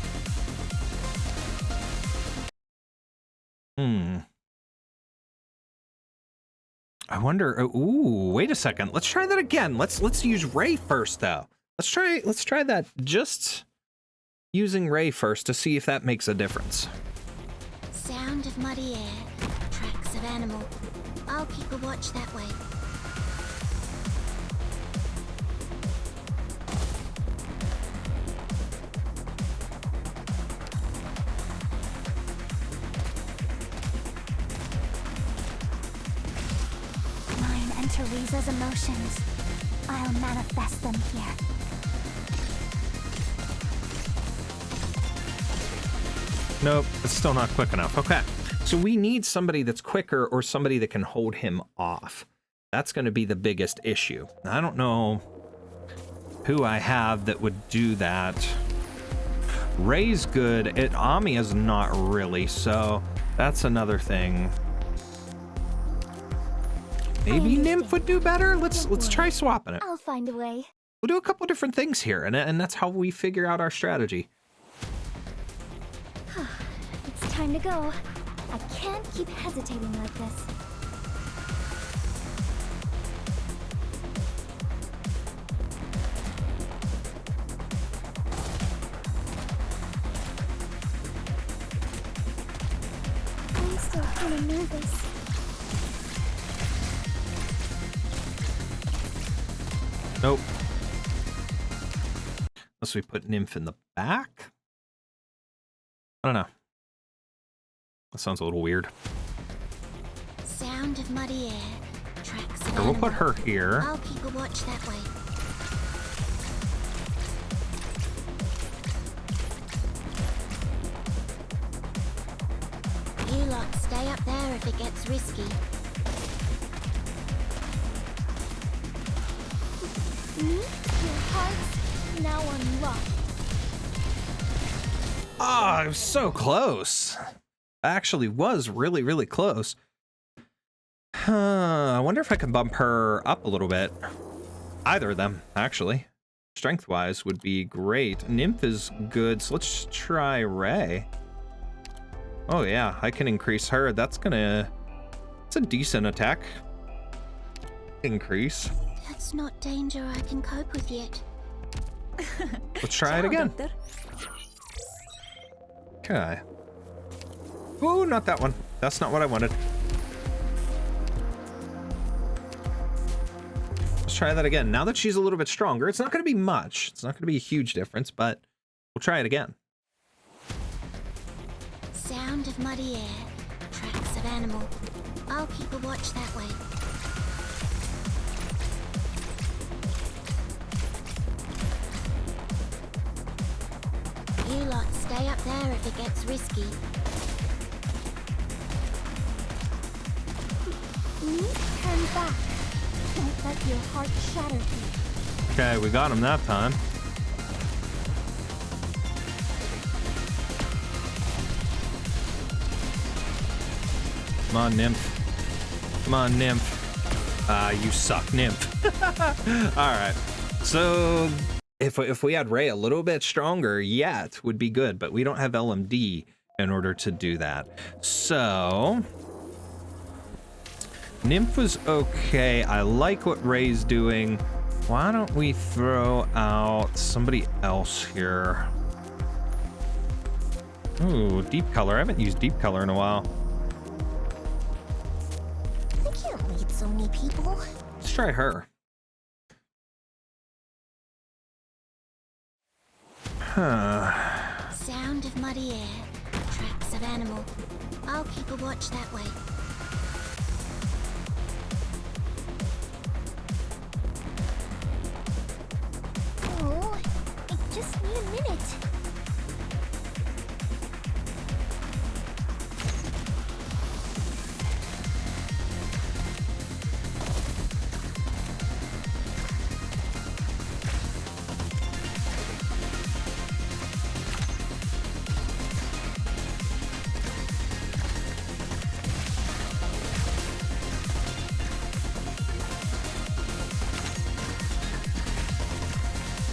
I wonder. Ooh, wait a second. Let's try that again. Let's use Ray first, though. Let's try that. Just using Ray first to see if that makes a difference. Sound of muddy air, tracks of animal. I'll keep a watch that way. Mine and Teresa's emotions. I'll manifest them here. Nope, it's still not quick enough. Okay, so we need somebody that's quicker or somebody that can hold him off. That's going to be the biggest issue. I don't know who I have that would do that. Ray's good. Amiya's not really, so that's another thing. Maybe Nymph would do better? Let's try swapping it. I'll find a way. We'll do a couple different things here, and that's how we figure out our strategy. It's time to go. I can't keep hesitating like this. I'm still kind of nervous. Nope. Unless we put Nymph in the back? I don't know. That sounds a little weird. Sound of muddy air, tracks of Here, we'll put her here. I'll keep a watch that way. You lot stay up there if it gets risky. Your hearts now unlocked. Oh, it was so close. Actually was really, really close. I wonder if I can bump her up a little bit. Either of them, actually. Strength-wise would be great. Nymph is good, so let's try Ray. Oh yeah, I can increase her. It's a decent attack increase. That's not danger I can cope with yet. Let's try it again. Okay. Oh, not that one. That's not what I wanted. Let's try that again. Now that she's a little bit stronger, it's not going to be much. It's not going to be a huge difference, but we'll try it again. Sound of muddy air, tracks of animal. I'll keep a watch that way. You lot stay up there if it gets risky. Turn back. Don't let your heart shatter you. Okay, we got him that time. Come on, Nymph. Come on, Nymph. You suck, Nymph. Alright. So if we had Ray a little bit stronger, yeah, it would be good, but we don't have LMD in order to do that. So Nymph was okay. I like what Ray's doing. Why don't we throw out somebody else here? Ooh, deep color. I haven't used deep color in a while. I can't lead so many people. Let's try her. Sound of muddy air, tracks of animal. I'll keep a watch that way. Oh, I just need a minute.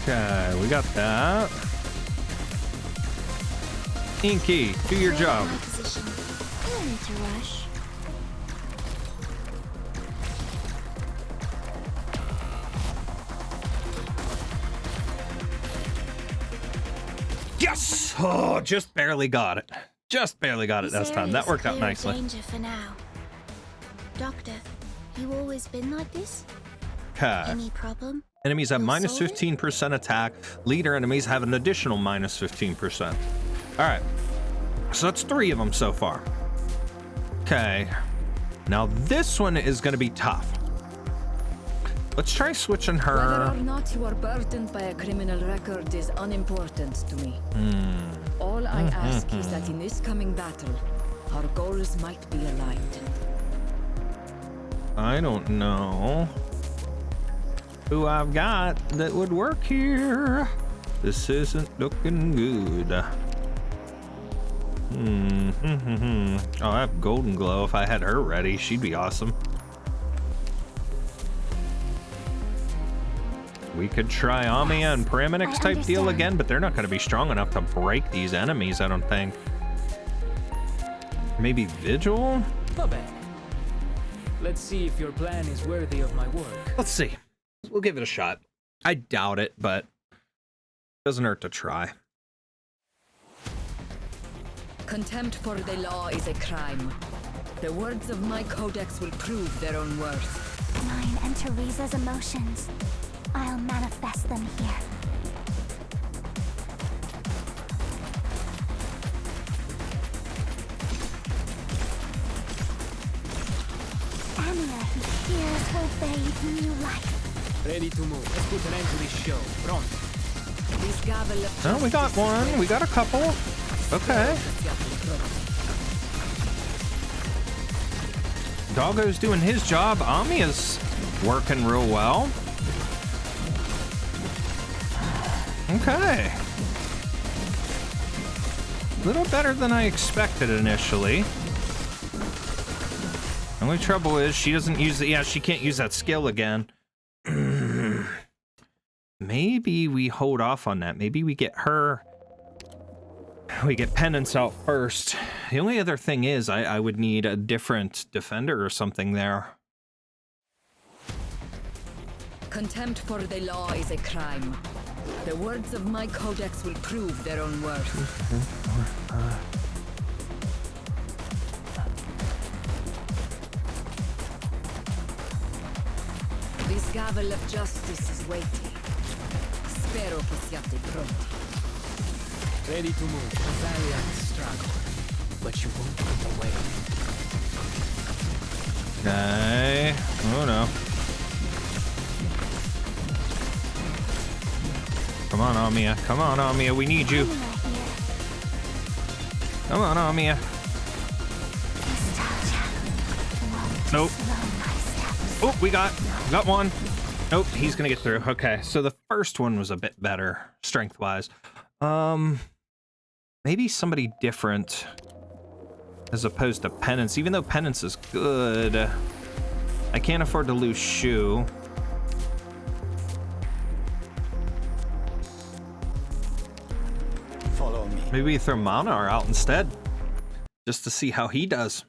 Okay, we got that. Inky, do your job. My position. No need to rush. Yes! Oh, just barely got it. Just barely got it this time. That worked out nicely. Danger for now. Doctor, you always been like this? Okay. Any problem? Enemies have You'll minus solve it? 15% attack. Leader enemies have an additional minus 15%. All right. So that's 3 of them so far. Okay. Now this one is going to be tough. Let's try switching Whether her. or not you are burdened by a criminal record is unimportant to me. All I ask is that in this coming battle, our goals might be aligned. I don't know who I've got that would work here. This isn't looking good. Oh, I have Golden Glow. If I had her ready, she'd be awesome. We could try Amia and Paraminix type deal again, but they're not going to be strong enough to break these enemies, I don't think. Maybe Vigil? Va bene. Let's see if your plan is worthy of my work. Let's see. We'll give it a shot. I doubt it, but doesn't hurt to try. Contempt for the law is a crime. The words of my codex will prove their own worth. Mine and Teresa's emotions. I'll manifest them here. Amia who hears will bathe new life. Ready to move. Let's put an end to this show. Pronto. This gavel of Oh, we got justice is one. We got a couple. Okay. Doggo's doing his job. Amia's working real well. Okay. A little better than I expected initially. Only trouble is she doesn't use it. Yeah, she can't use that skill again. Maybe we hold off on that. Maybe we get her. We get Penance out first. The only other thing is I would need a different defender or something there. Contempt for the law is a crime. The words of my codex will prove their own worth. This gavel of justice is weighty. Spero che siate pronti. Ready to move. A valiant struggle. But you won't get away. Okay. Oh no. Come on, Amia. Come on, Amia. We need you. Come on, Amia. Nope. Oh, we got one. Nope, he's gonna get through. Okay, so the first one was a bit better, strength-wise. Maybe somebody different as opposed to Penance. Even though Penance is good, I can't afford to lose Shu. Follow me. Maybe we throw Manar out instead, just to see how he does.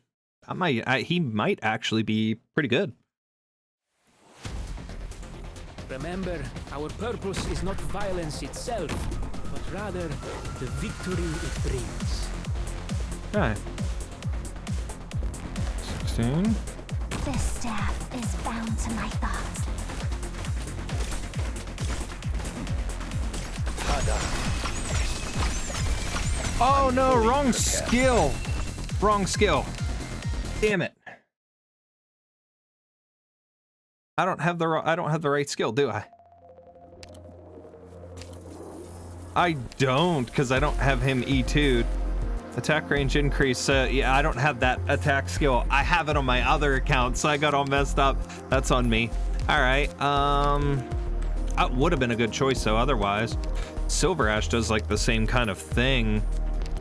He might actually be pretty good. Remember, our purpose is not violence itself, but rather the victory it brings. Okay. 16. This staff is bound to my thoughts. Oh no, wrong skill. Wrong skill. Damn it. I don't have the right skill, do I? I don't, because I don't have him E2'd. Attack range increase. Yeah, I don't have that attack skill. I have it on my other account, so I got all messed up. That's on me. All right. That would have been a good choice though. Otherwise, Silver Ash does like the same kind of thing,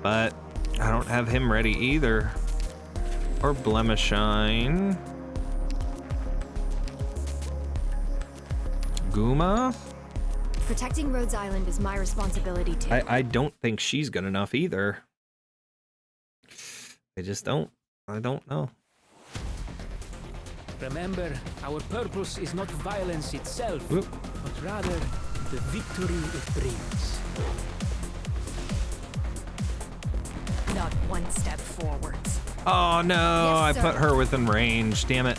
but I don't have him ready either. Or Blemishine. Guma. Protecting Rhodes Island is my responsibility too. I don't think she's good enough either. I just don't. I don't know. Remember, our purpose is not violence itself, but rather the victory it brings. Not one step forwards. Oh no, Yes, I put sir. her within range. Damn it.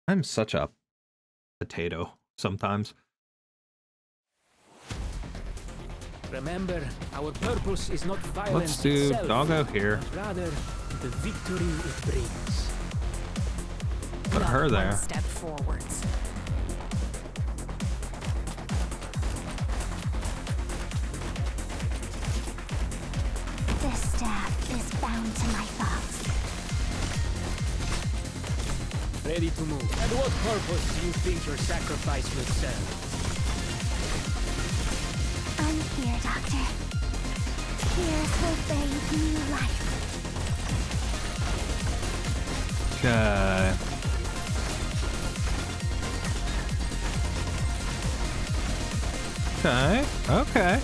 I'm such a potato sometimes. Remember, our purpose is not violence Let's do itself, doggo here. but rather the victory it brings. Put Not her one there. step forwards. This staff is bound to my thoughts. Ready to move. And what purpose do you think your sacrifice will serve? I'm here, Doctor. Tears will bathe new life. Okay. Okay.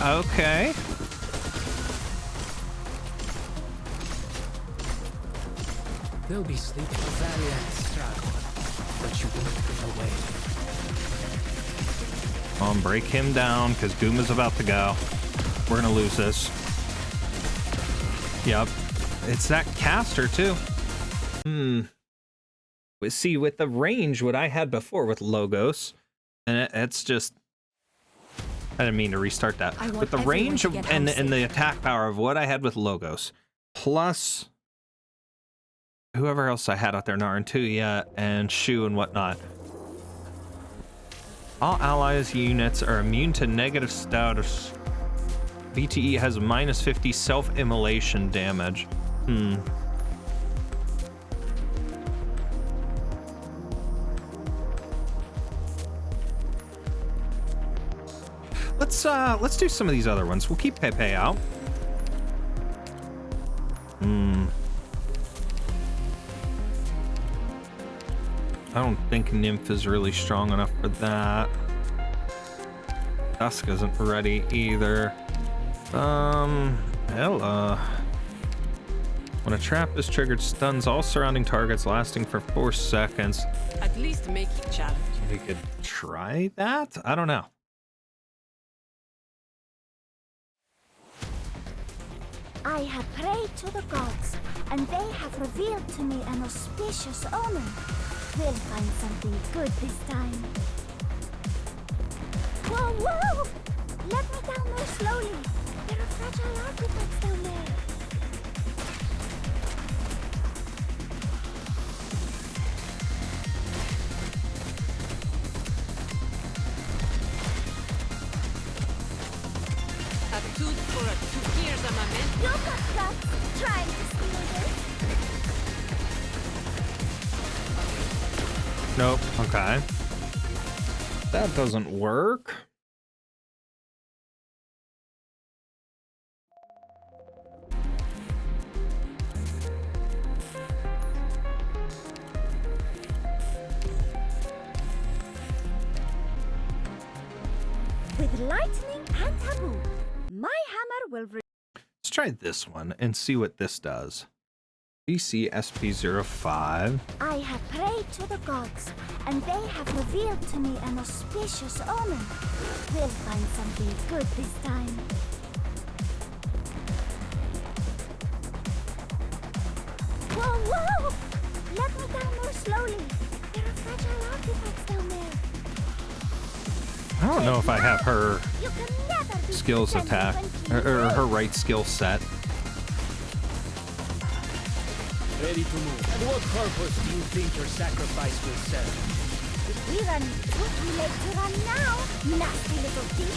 Okay. They'll be sleeping very strong, but you won't get away. Break him down, because Guma's about to go. We're gonna lose this. Yep. It's that caster, too. See, with the range, what I had before with Logos, and it's just... I didn't mean to restart that. I want With the everyone range to of, get and home the safe. attack power of what I had with Logos, plus whoever else I had out there, Narantuya and Shu and whatnot. All allies units are immune to negative status. BTE has a minus 50 self-immolation damage. Let's do some of these other ones. We'll keep Pepe out. I don't think Nymph is really strong enough for that. Dusk isn't ready either. Ella. When a trap is triggered, stuns all surrounding targets lasting for 4 seconds. At least make it challenging. We could try that? I don't know. I have prayed to the gods, and they have revealed to me an auspicious omen. We'll find something good this time. Whoa, whoa! Let me down more slowly. There are fragile artifacts down there. A tooth for a tooth. Here's a moment. You got guts trying to steal this. Nope. Okay. That doesn't work. With lightning and taboo, my hammer will Let's try this one and see what this does. VFC-05. I have prayed to the gods, and they have revealed to me an auspicious omen. We'll find something good this time. Whoa, whoa! Let me down more slowly. There are fragile artifacts down there. I don't know if I have her You can never be skills too attack, gentle or her right skill set. Ready to move. And what purpose do you think your sacrifice will serve? If we run, would we like to run now? Nasty little thief.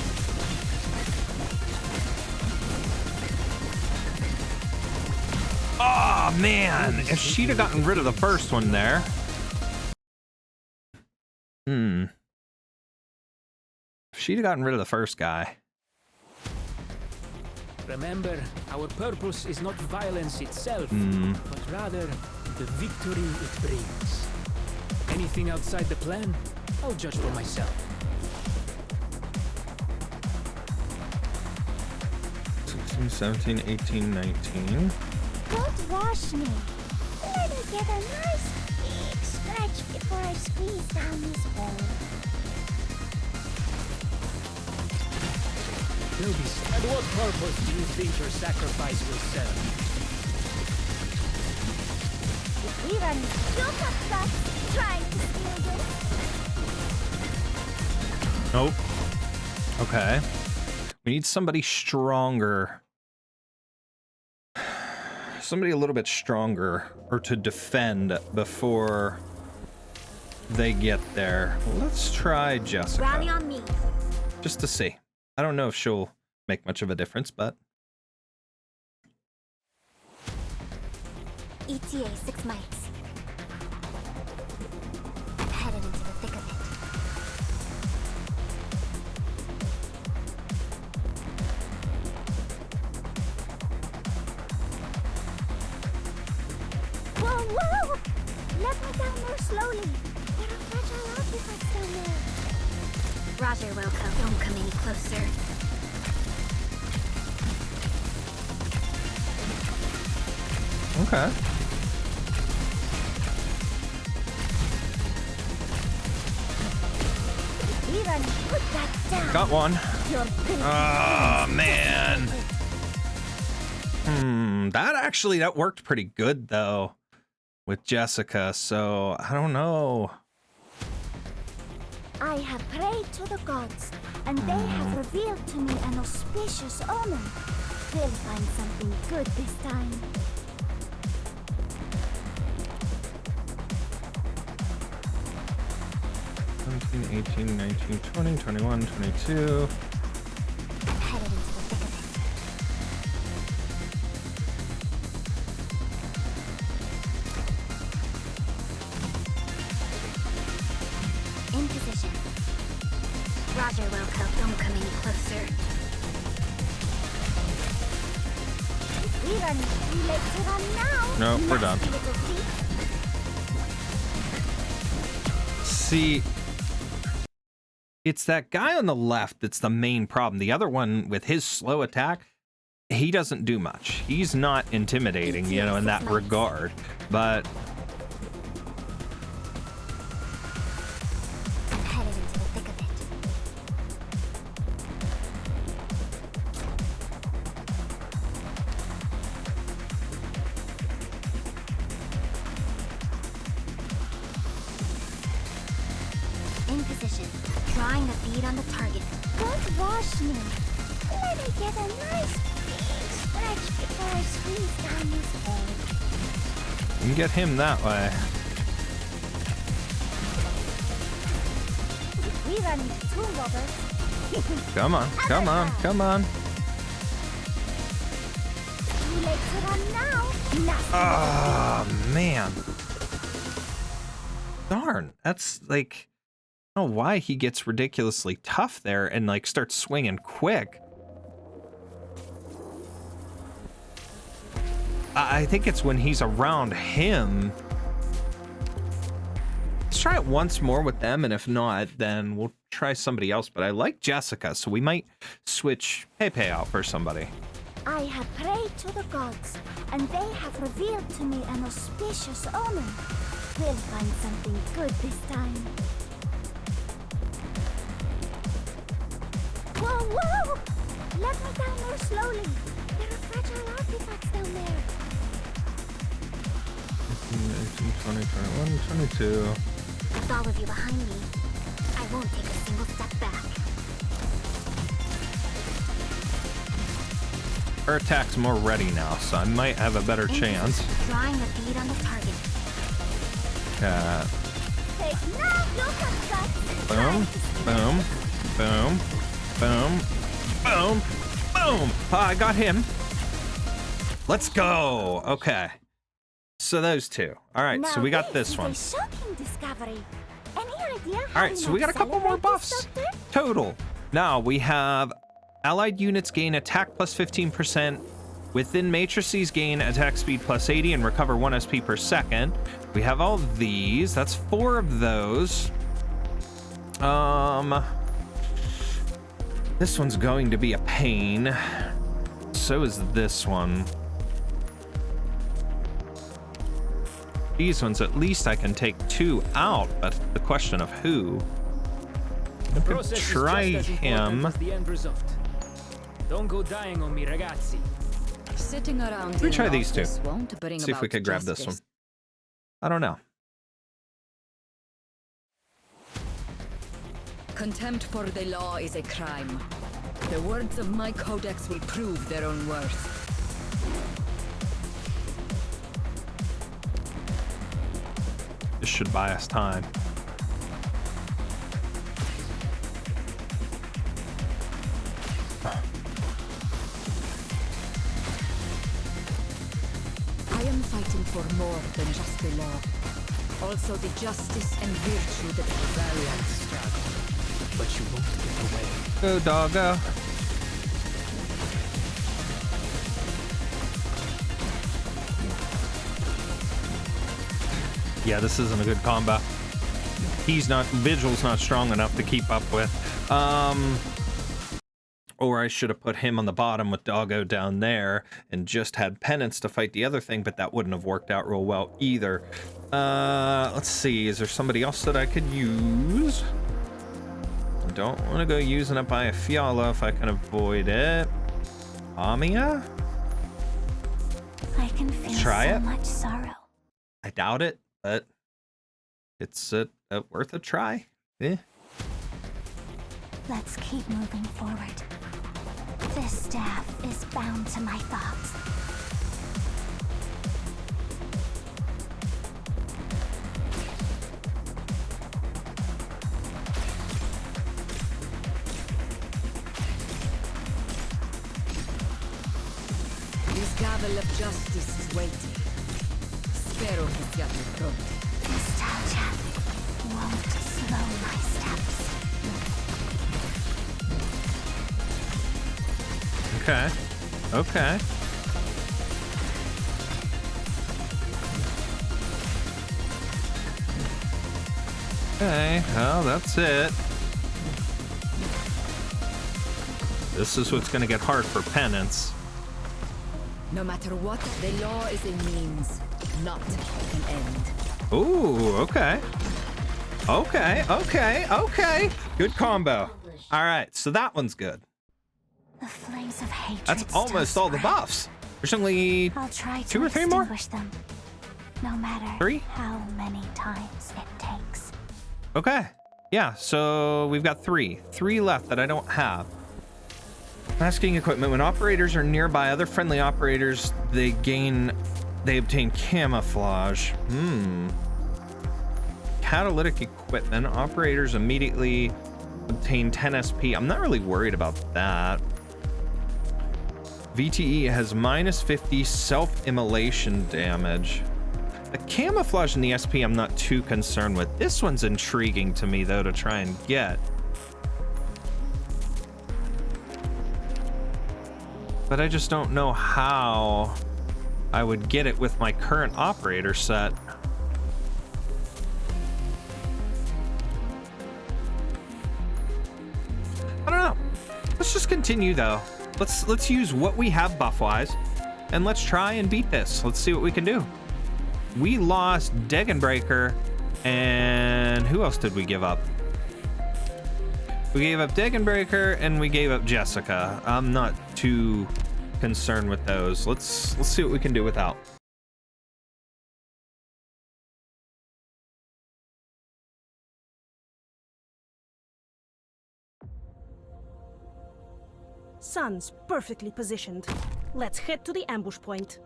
Oh man, if she'd have gotten rid of the first one there. If she'd have gotten rid of the first guy. Remember, our purpose is not violence itself, but rather the victory it brings. anything outside the plan, I'll judge for myself. 16, 17, 18, 19. Don't rush me. Let me get a nice big stretch before I squeeze down this hole. And what purpose do you think your sacrifice will serve? If we run, you'll have guts trying to steal this. Nope. Okay. We need somebody stronger. Somebody a little bit stronger, or to defend before they get there. Let's try Jessica. Rally on me. Just to see. I don't know if she'll make much of a difference, but... ETA 6 mics. I'm headed into the thick of it. Whoa, whoa! Let me down more slowly. There are fragile artifacts down there. Roger, welcome. Don't come any closer. Okay. Even put that down. Got one. Oh, man. That worked pretty good, though, with Jessica, so I don't know. I have prayed to the gods, and they have revealed to me an auspicious omen. We'll find something good this time. Seventeen, 18, 19, 20, 21, 22. I'm headed into the thick of it. In position. Roger, welcome. Don't come any closer. If we run, we like to run now. No, we're done. Nasty little thief. See, it's that guy on the left that's the main problem. The other one, with his slow attack, he doesn't do much. He's not intimidating, you know, in that regard. But I'm headed into the thick of it. In position, drawing a bead on the target. Don't rush me. Let me get a nice big stretch before I squeeze down this hole. you can get him that way. If we run into tomb robbers. Come on, come on, come on. Too late to run now. Nasty. Oh, man. Darn, that's like... I don't know why he gets ridiculously tough there and like starts swinging quick. I think it's when he's around him. Let's try it once more with them, and if not, then we'll try somebody else. But I like Jessica, so we might switch Pepe out for somebody. I have prayed to the gods, and they have revealed to me an auspicious omen. We'll find something good this time. Whoa, whoa! Let me down more slowly. There are fragile artifacts down there. 18, 20, 21, 22. With all of you behind me, I won't take a single step back. Her attack's more ready now, so I might have a better chance. Drawing a bead on the target. Take no look at that. Boom, boom, boom, boom, boom, boom. I got him. Let's go. Okay. So those two. All right, so we got this one. Shocking discovery. Any idea how All right, so we got a couple more buffs total. Now we have allied units gain attack plus 15%, Within matrices, gain attack speed plus 80 and recover 1 SP per second. We have all these. That's 4 of those. This one's going to be a pain. So is this one. These ones, at least I can take 2 out, but the question of who. The I could process try is just as him. important as the end result. Don't go dying on me, ragazzi. Sitting around Let me in try these two. office won't bring See if we about could grab this one. justice. I don't know. Contempt for the law is a crime. The words of my codex will prove their own worth. This should buy us time. I am fighting for more than just the law. Also the justice and virtue that Valiant struggle, but you won't get away. Go, doggo. Yeah, this isn't a good combo. Vigil's not strong enough to keep up with. Or I should have put him on the bottom with Doggo down there and just had Penance to fight the other thing, but that wouldn't have worked out real well either. Let's see, is there somebody else that I could use? I don't want to go using it by a Fiala if I can avoid it. Amia? I can feel Try so it. much sorrow. I doubt it, but it's worth a try. Eh. Let's keep moving forward. This staff is bound to my thoughts. This gavel of justice is waiting. Sparrow has got the throat. Nostalgia won't slow my steps. Okay. Okay. Okay, well, that's it. This is what's gonna get hard for Penance. No matter what, the law is a means, not an end. Ooh, okay. Okay, okay, okay. Good combo. All right, so that one's good. The flames of hatred. That's almost all the buffs. There's only I'll try to 2 or 3 more? extinguish them, no matter 3? how many times it takes. Okay. Yeah, so we've got 3. 3 left that I don't have. Masking equipment. When operators are nearby other friendly operators, they obtain camouflage. Catalytic equipment. Operators immediately obtain 10 SP. I'm not really worried about that. VTE has minus 50 self-immolation damage. The camouflage and the SP I'm not too concerned with. This one's intriguing to me, though, to try and get. But I just don't know how I would get it with my current operator set. I don't know. Let's just continue, though. Let's use what we have buff-wise, and let's try and beat this. Let's see what we can do. We lost Degenbreaker, and who else did we give up? We gave up Degenbreaker, and we gave up Jessica. I'm not too concerned with those. Let's see what we can do without. Sun's perfectly positioned. Let's head to the ambush point.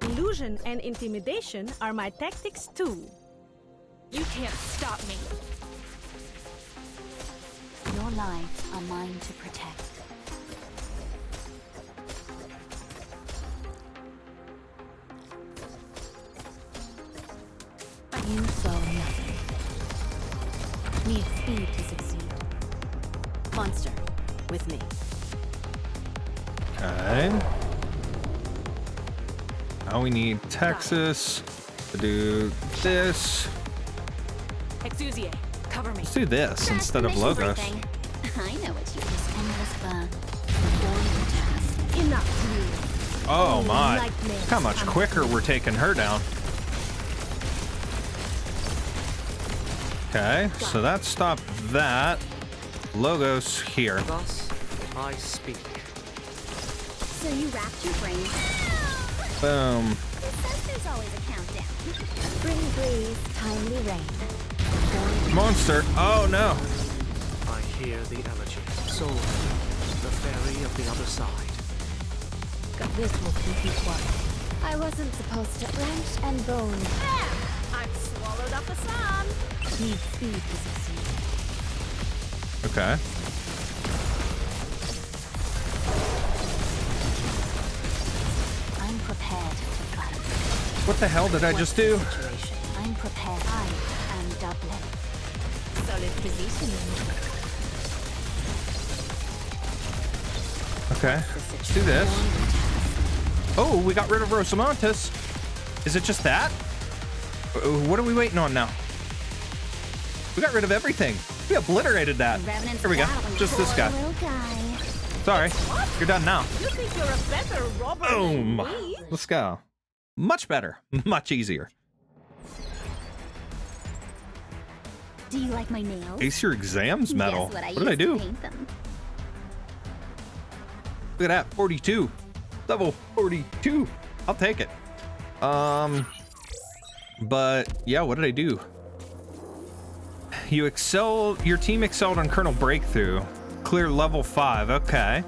Illusion and intimidation are my tactics too. You can't stop me. Your lives are mine to protect. You saw nothing. Need speed to succeed. Monster, with me. Okay. Now we need Texas to do this. Exusier, cover me. Let's do this That's instead the of mission logos. briefing. I know what you just endless burn. Before your task. Enough, you. Oh my. Nightmares Look how much come quicker true. we're taking her down. Okay, so that stopped that. Logos here. Thus I speak. So you wrapped your brains. Boom. It says there's always a countdown. Spring breeze, timely rain. Monster. Oh no. I hear the elegy. Soul, the fairy of the other side. This will keep you quiet. I wasn't supposed to wrench and bone. There! I've swallowed up the sun. Need speed to succeed. Okay. I'm prepared to fight. What the hell did I just do? Situation. I'm prepared. I am Dublin. Solid positioning. Okay. Let's do this. Oh, we got rid of Rosmontis. Is it just that? What are we waiting on now? We got rid of everything. We obliterated that. Revenant's Here we go. battling Just this poor guy. little guy. Sorry. You're done now. You think you're a better robber Boom. than me? Let's go. Much better. Much easier. Do you like my nails? Ace your exams medal. Guess what I What did I used to do? paint them. Look at that. 42. Level 42. I'll take it. But yeah, what did I do? Your team excelled on Colonel Breakthrough. Clear level 5. Okay.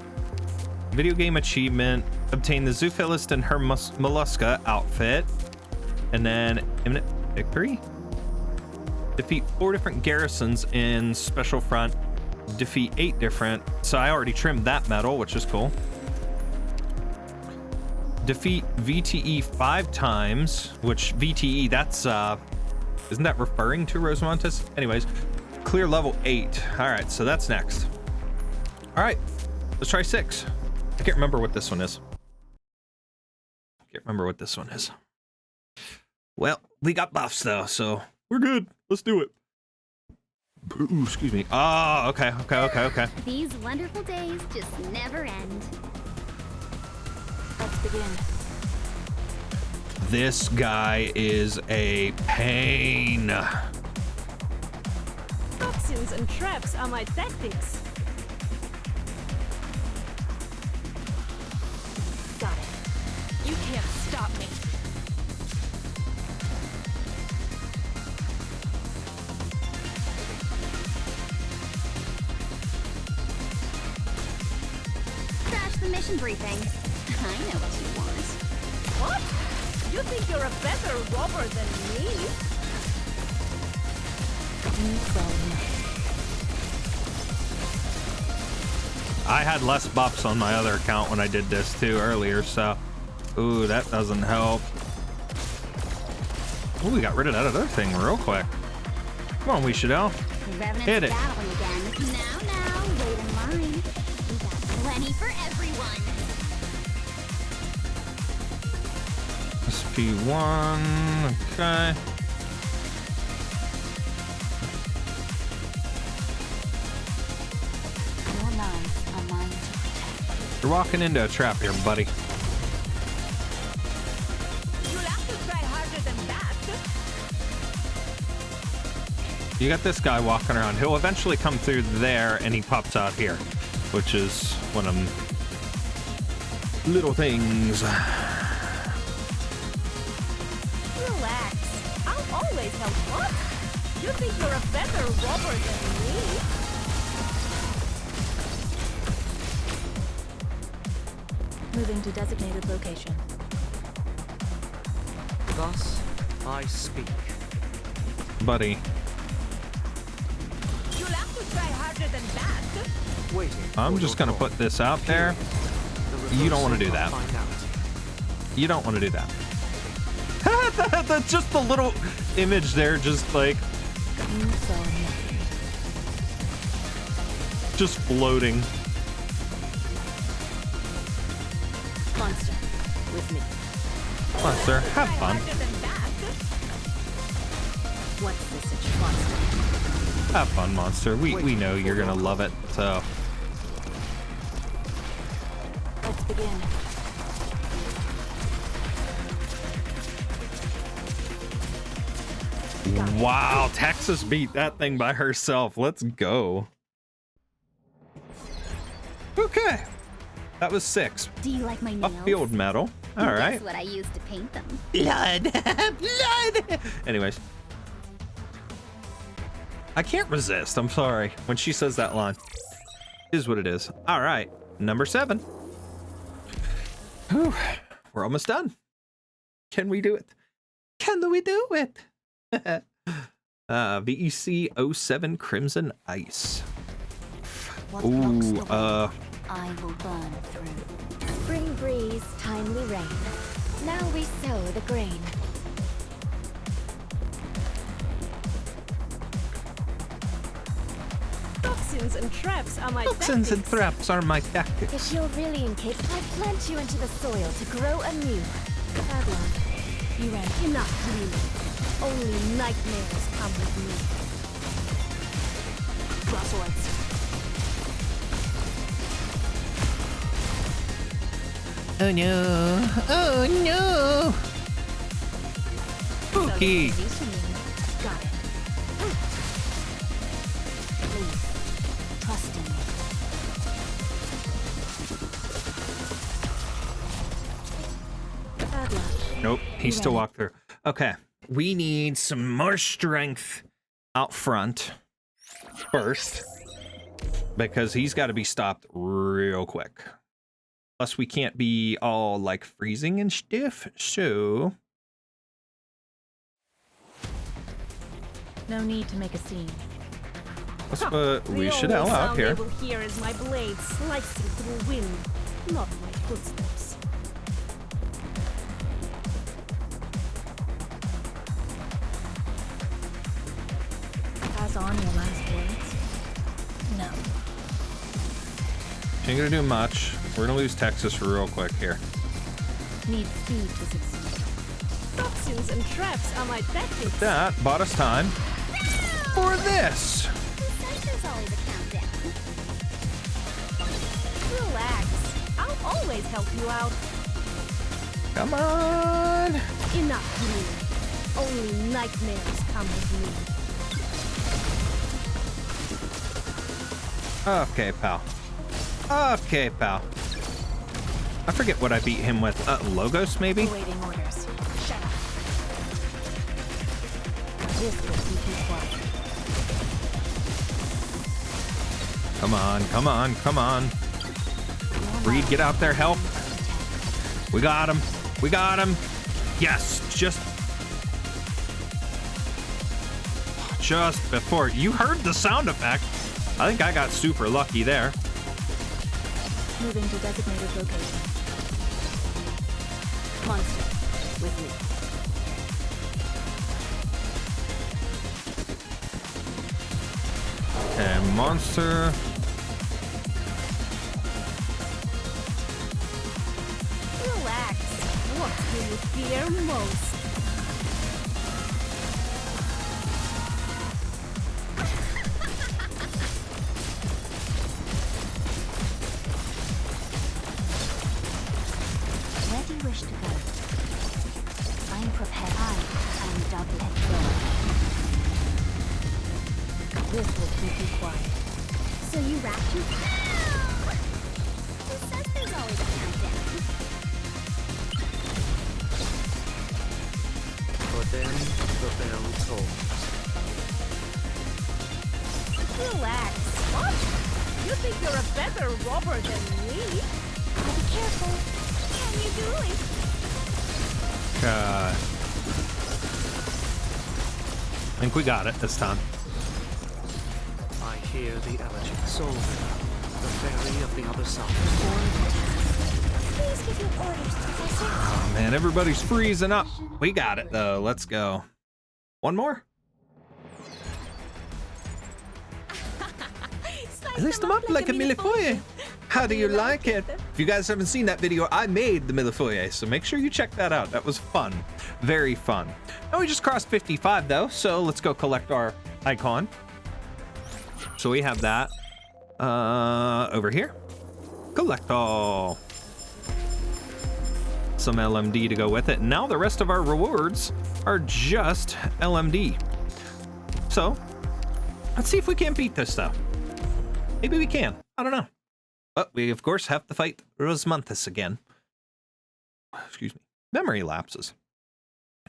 Video game achievement. Obtain the Zoophilist and her Mollusca outfit. And then imminent victory. Defeat 4 different garrisons in Special Front. Defeat 8 different. So I already trimmed that medal, which is cool. Defeat VTE 5 times, which VTE, that's, isn't that referring to Rosmontis? Anyways, clear level 8. All right, so that's next. All right, let's try 6. I can't remember what this one is. Well, we got buffs though, so we're good. Let's do it. Ooh, excuse me. Oh, okay. These wonderful days just never end. Let's begin. This guy is a pain. Toxins and traps are my tactics. Got it. You can't stop me. Crash the mission briefing. I know what you want. What? You think you're a better robber than me? I had less buffs on my other account when I did this too earlier, so ooh, that doesn't help. Ooh, we got rid of that other thing real quick. Come on, Weeshadell. Revenant's Hit it. battling again. Now, wait in line. We got plenty for everyone. SP1, okay. Your lives are mine to protect. You're walking into a trap here, buddy. You'll have to try harder than that. You got this guy walking around. He'll eventually come through there and he pops out here, which is one of them little things. Relax. I'll always help. What? You think you're a better robber than me? Moving to designated location. Thus I speak. Buddy, You'll have to try harder than that. Waiting. I'm for just your gonna call. put this out there. The You don't wanna do reversal that. of finality. You don't want to do that. That's just the little image there, just like, just floating. Monster, with me. Monster, have fun. What's this, monster? Have fun, Monster. We know you're gonna love it, so. Let's begin. Wow, Texas beat that thing by herself. Let's go. Okay. That was 6. Do you like my A nails? field medal. All right. Guess what I used to paint them? Blood. Blood. Anyways. I can't resist. I'm sorry. When she says that line. It is what it is. All right. Number 7. Whew. We're almost done. Can we do it? Can we do it? VEC-07 Crimson Ice. What blocks the way, Ooh, I will burn through. Spring breeze, timely rain. Now we sow the grain. Toxins and traps are my toxins and tactics. traps are my tactics. If you're really incapable, I plant you into the soil to grow anew. Babylon, you ready? Enough dreaming. Only nightmares come with me. Crosswords. Oh no. Oh no. Spooky. Got it. Please, trust in me. Babylon, Nope, he still walked through. Okay, we need some more strength out front first because he's got to be stopped real quick. Plus, we can't be all like freezing and stiff. So, No need to make a scene. let's put we The should only out sound here. they will hear is my blade slicing through wind, not my footsteps. Pass on your last words? No. Ain't gonna do much. We're gonna lose Texas real quick here. Need speed to succeed. Toxins and traps are my tactics. That bought us time for this. There's always a countdown. Relax. I'll always help you out. Come on. Enough dreaming. Only nightmares come with me. Okay, pal. Okay, pal. I forget what I beat him with. Logos, maybe? Awaiting orders. Shut up. This will keep you quiet. Come on, come on, come on. Reed, get out there, help. We got him. We got him. Yes, just before. You heard the sound effect. I think I got super lucky there. Moving to designated location. Monster, with me. Okay, monster. Relax. What do you fear most? Where do you wish to go? I'm prepared. I am doubling. This will keep you quiet. So you wrapped your... Who says there's always a countdown? For them, the bell tolls. Relax. What? You think you're a better robber than me? I'll be careful. Can you do it? I think we got it this time. I hear the elegy. Solving. The fairy of the other side. Please give your orders, Professor. Oh man, everybody's freezing up. We got it though. Let's go. One more. At least I'm up like a millefeuille. How do you like it? If you guys haven't seen that video, I made the Millefeuille, so make sure you check that out. That was fun. Very fun. Now we just crossed 55 though, so let's go collect our icon. So we have that over here. Collect all. Some LMD to go with it. Now the rest of our rewards are just LMD. So let's see if we can't beat this though. Maybe we can. I don't know. But we of course have to fight Rosmontis again. Excuse me. Memory lapses.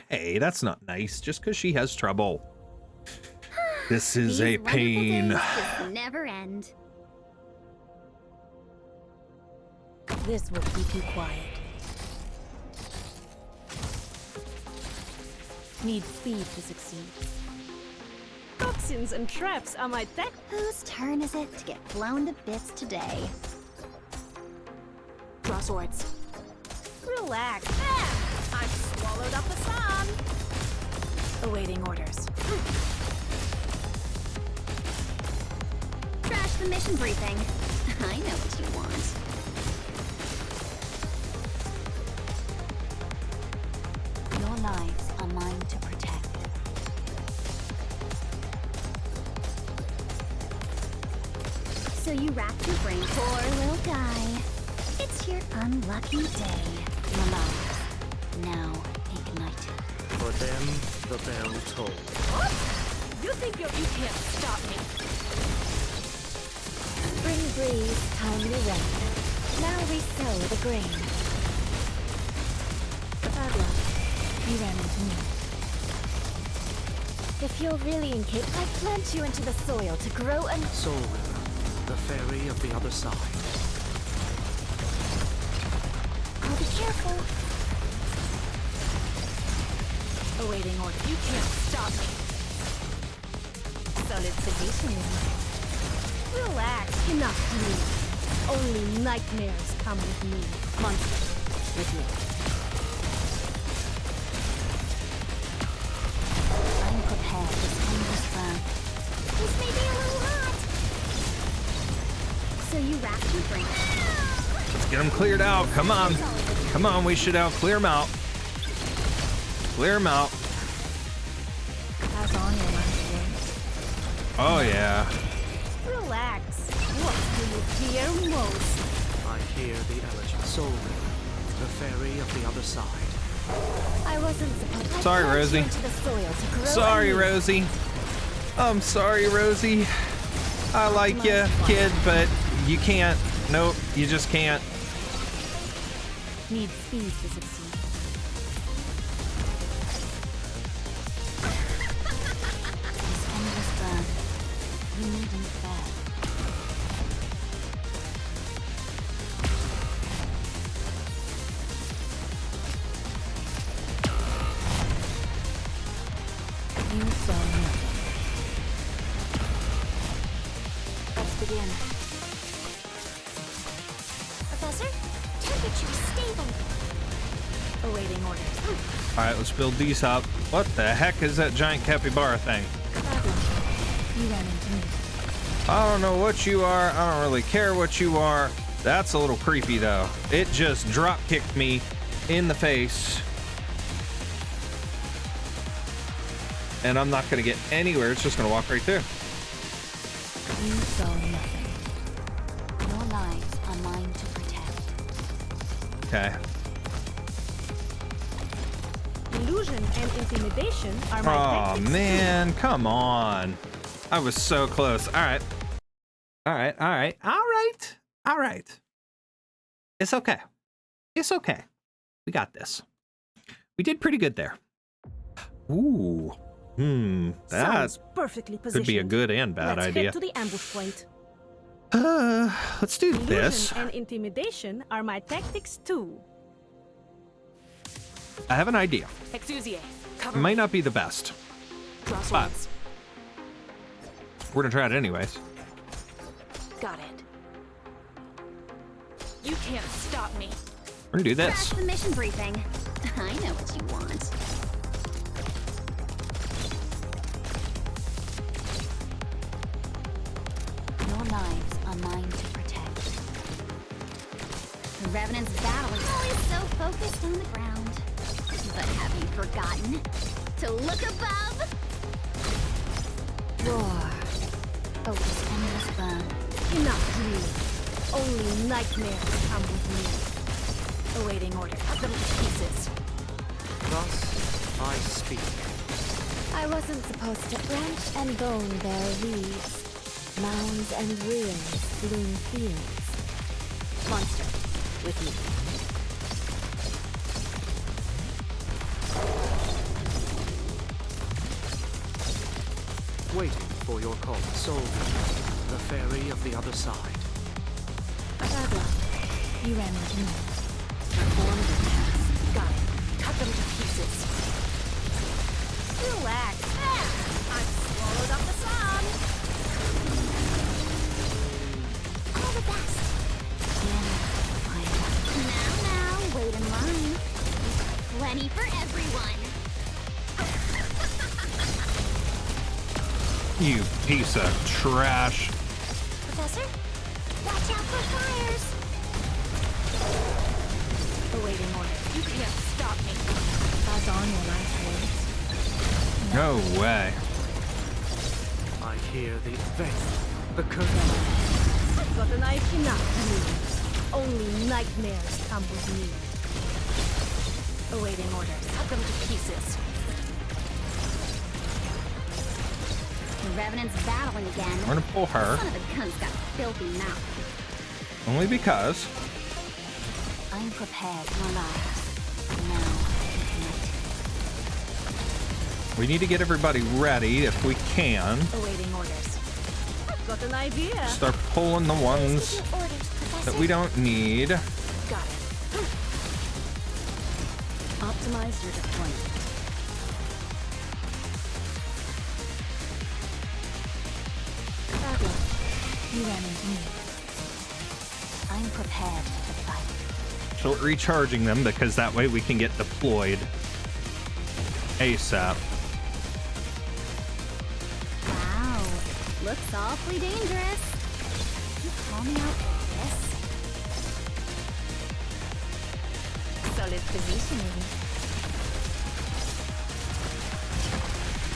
Hey, that's not nice just because she has trouble. This is a pain. Just never end. This will keep you quiet. Need speed to succeed. Toxins and traps are my tech. Whose turn is it to get blown to bits today? Draw swords. Relax. There! I've swallowed up the sun. Awaiting orders. Trash the mission briefing. I know what you want. Your lives are mine to protect. So you racked your brain, poor little guy. It's your unlucky day. Your lives now ignited. For them, the bell tolled. What? You think you can't stop me? Spring breeze, timely rain. Now we sow the grain. Bad luck. You ran into me. If you're really incapable, I plant you into the soil to grow and... Soul River, the ferry of the other side. I'll be careful. Awaiting order. You can't stop me. Solid sedation. Relax. Enough, please. Only nightmares come with me. Monster. With me. I'm prepared to send this plan. This may be a little hot. So you racked your brain. Let's get them cleared out. Come on. Come on, we should clear them out. Clear them out. Pass on your last words. Oh, yeah. Relax. What do you fear most? I hear the elegy. Soul River, the ferry of the other side. I wasn't supposed to. Sorry, I plant Rosie. you into the soil to grow Sorry, anew. Rosie. I'm sorry, Rosie. I like you, kid, but you can't. Nope, you just can't. Need speed to succeed. This endless burn. You needn't fear. You saw nothing. Let's begin. Professor, temperature stable. Awaiting orders. All right, let's build these up. What the heck is that giant capybara thing? Bad luck. You ran into me. I don't know what you are. I don't really care what you are. That's a little creepy, though. It just drop kicked me in the face. And I'm not going to get anywhere. It's just going to walk right through. You saw nothing. Your lives are mine to protect. Okay. Illusion and intimidation are my Oh, tactics. man. Come on. I was so close. All right. All right. All right. All right. All right. It's okay. It's okay. We got this. We did pretty good there. Ooh. That Sounds perfectly positioned. could be a good and bad Let's idea. head to the ambush point. Let's do this. Illusion and intimidation are my tactics too. I have an idea. Exusier. It Cover. might not be the best. Draw swords. We're gonna try it anyways. Got it. You can't stop me. We're gonna do Trash this. the mission briefing. I know what you want. Your lives are mine to protect. Revenant's battling. Always so focused on the ground. But have you forgotten to look above? Roar. Focus endless burn. Enough dreams. Only nightmares come with me. Awaiting order. Cut them to pieces. Thus I speak. I wasn't supposed to branch and bone their reeds. Mounds and ruins bloom fields. Monster, with me. Waiting for your call. Soldier, the fairy of the other side. Adagla, you ran into me. Perform the task. Got it. Cut them to pieces. Relax. There. I've swallowed up the sun. All the best. Now, wait in line. Plenty for everyone. You piece of trash. Professor, watch out for fires. Awaiting order. You can't stop me. Pass on your life words. No way. I hear the vent. The curtain. I've got an eye enough dreams. Only nightmares come with me. Awaiting orders. Cut them to pieces. The Revenant's battling again. We're gonna pull her. Son of a gun's got a filthy mouth. Only because. I'm prepared for lives. Now, commit. We need to get everybody ready if we can. Awaiting orders. I've got an idea. Start pulling the ones Your orders, Professor. that we don't need. Got it. Optimize your deployment. You ran into me. I'm prepared to fight. Start recharging them because that way we can get deployed ASAP. Wow, looks awfully dangerous. You call me out for this? Solid positioning.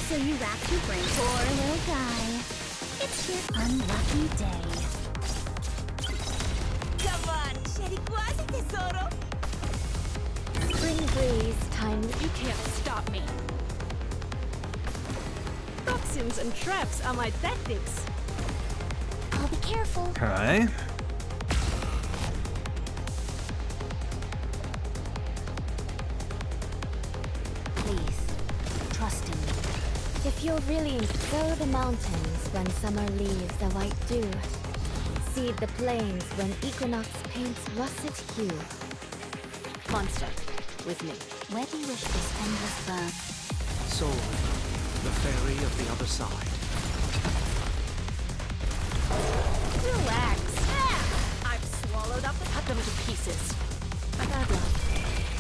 So you wrapped your brain, poor little guy. It's your unlucky day. Come on, Sherry, quasi tesoro. Spring breeze, time. You can't stop me. Toxins and traps are my tactics. I'll be careful. Okay. Please, trust in me. If you'll really sow the mountains when summer leaves a white dew, seed the plains when equinox paints russet hue. Monster, with me. Where do you wish this endless burn? Soul, the fairy of the other side. Relax. Ah, I've swallowed up the cut them to pieces. Adagla,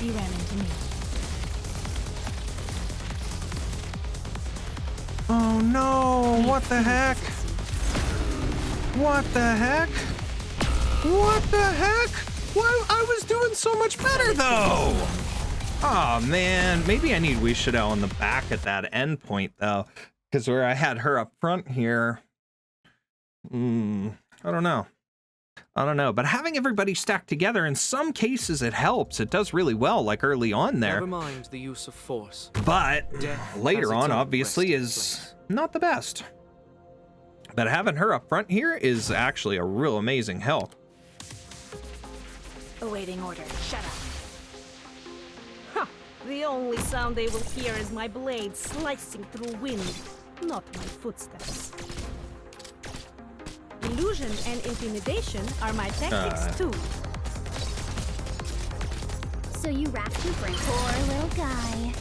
you ran into me. Oh no! What the heck? What the heck? What the heck? Why? I was doing so much better though! Oh man, maybe I need Wishido on the back at that end point though. Because where I had her up front here. I don't know. I don't know, but having everybody stacked together, in some cases it helps. It does really well, like early on there. Never mind the use of force. But Death later has its on, own obviously, resting is place. not the best. But having her up front here is actually a real amazing help. Awaiting order. Shut up. Huh. The only sound they will hear is my blade slicing through wind, not my footsteps. Illusion and intimidation are my tactics too. So you wrapped your brain, poor little guy.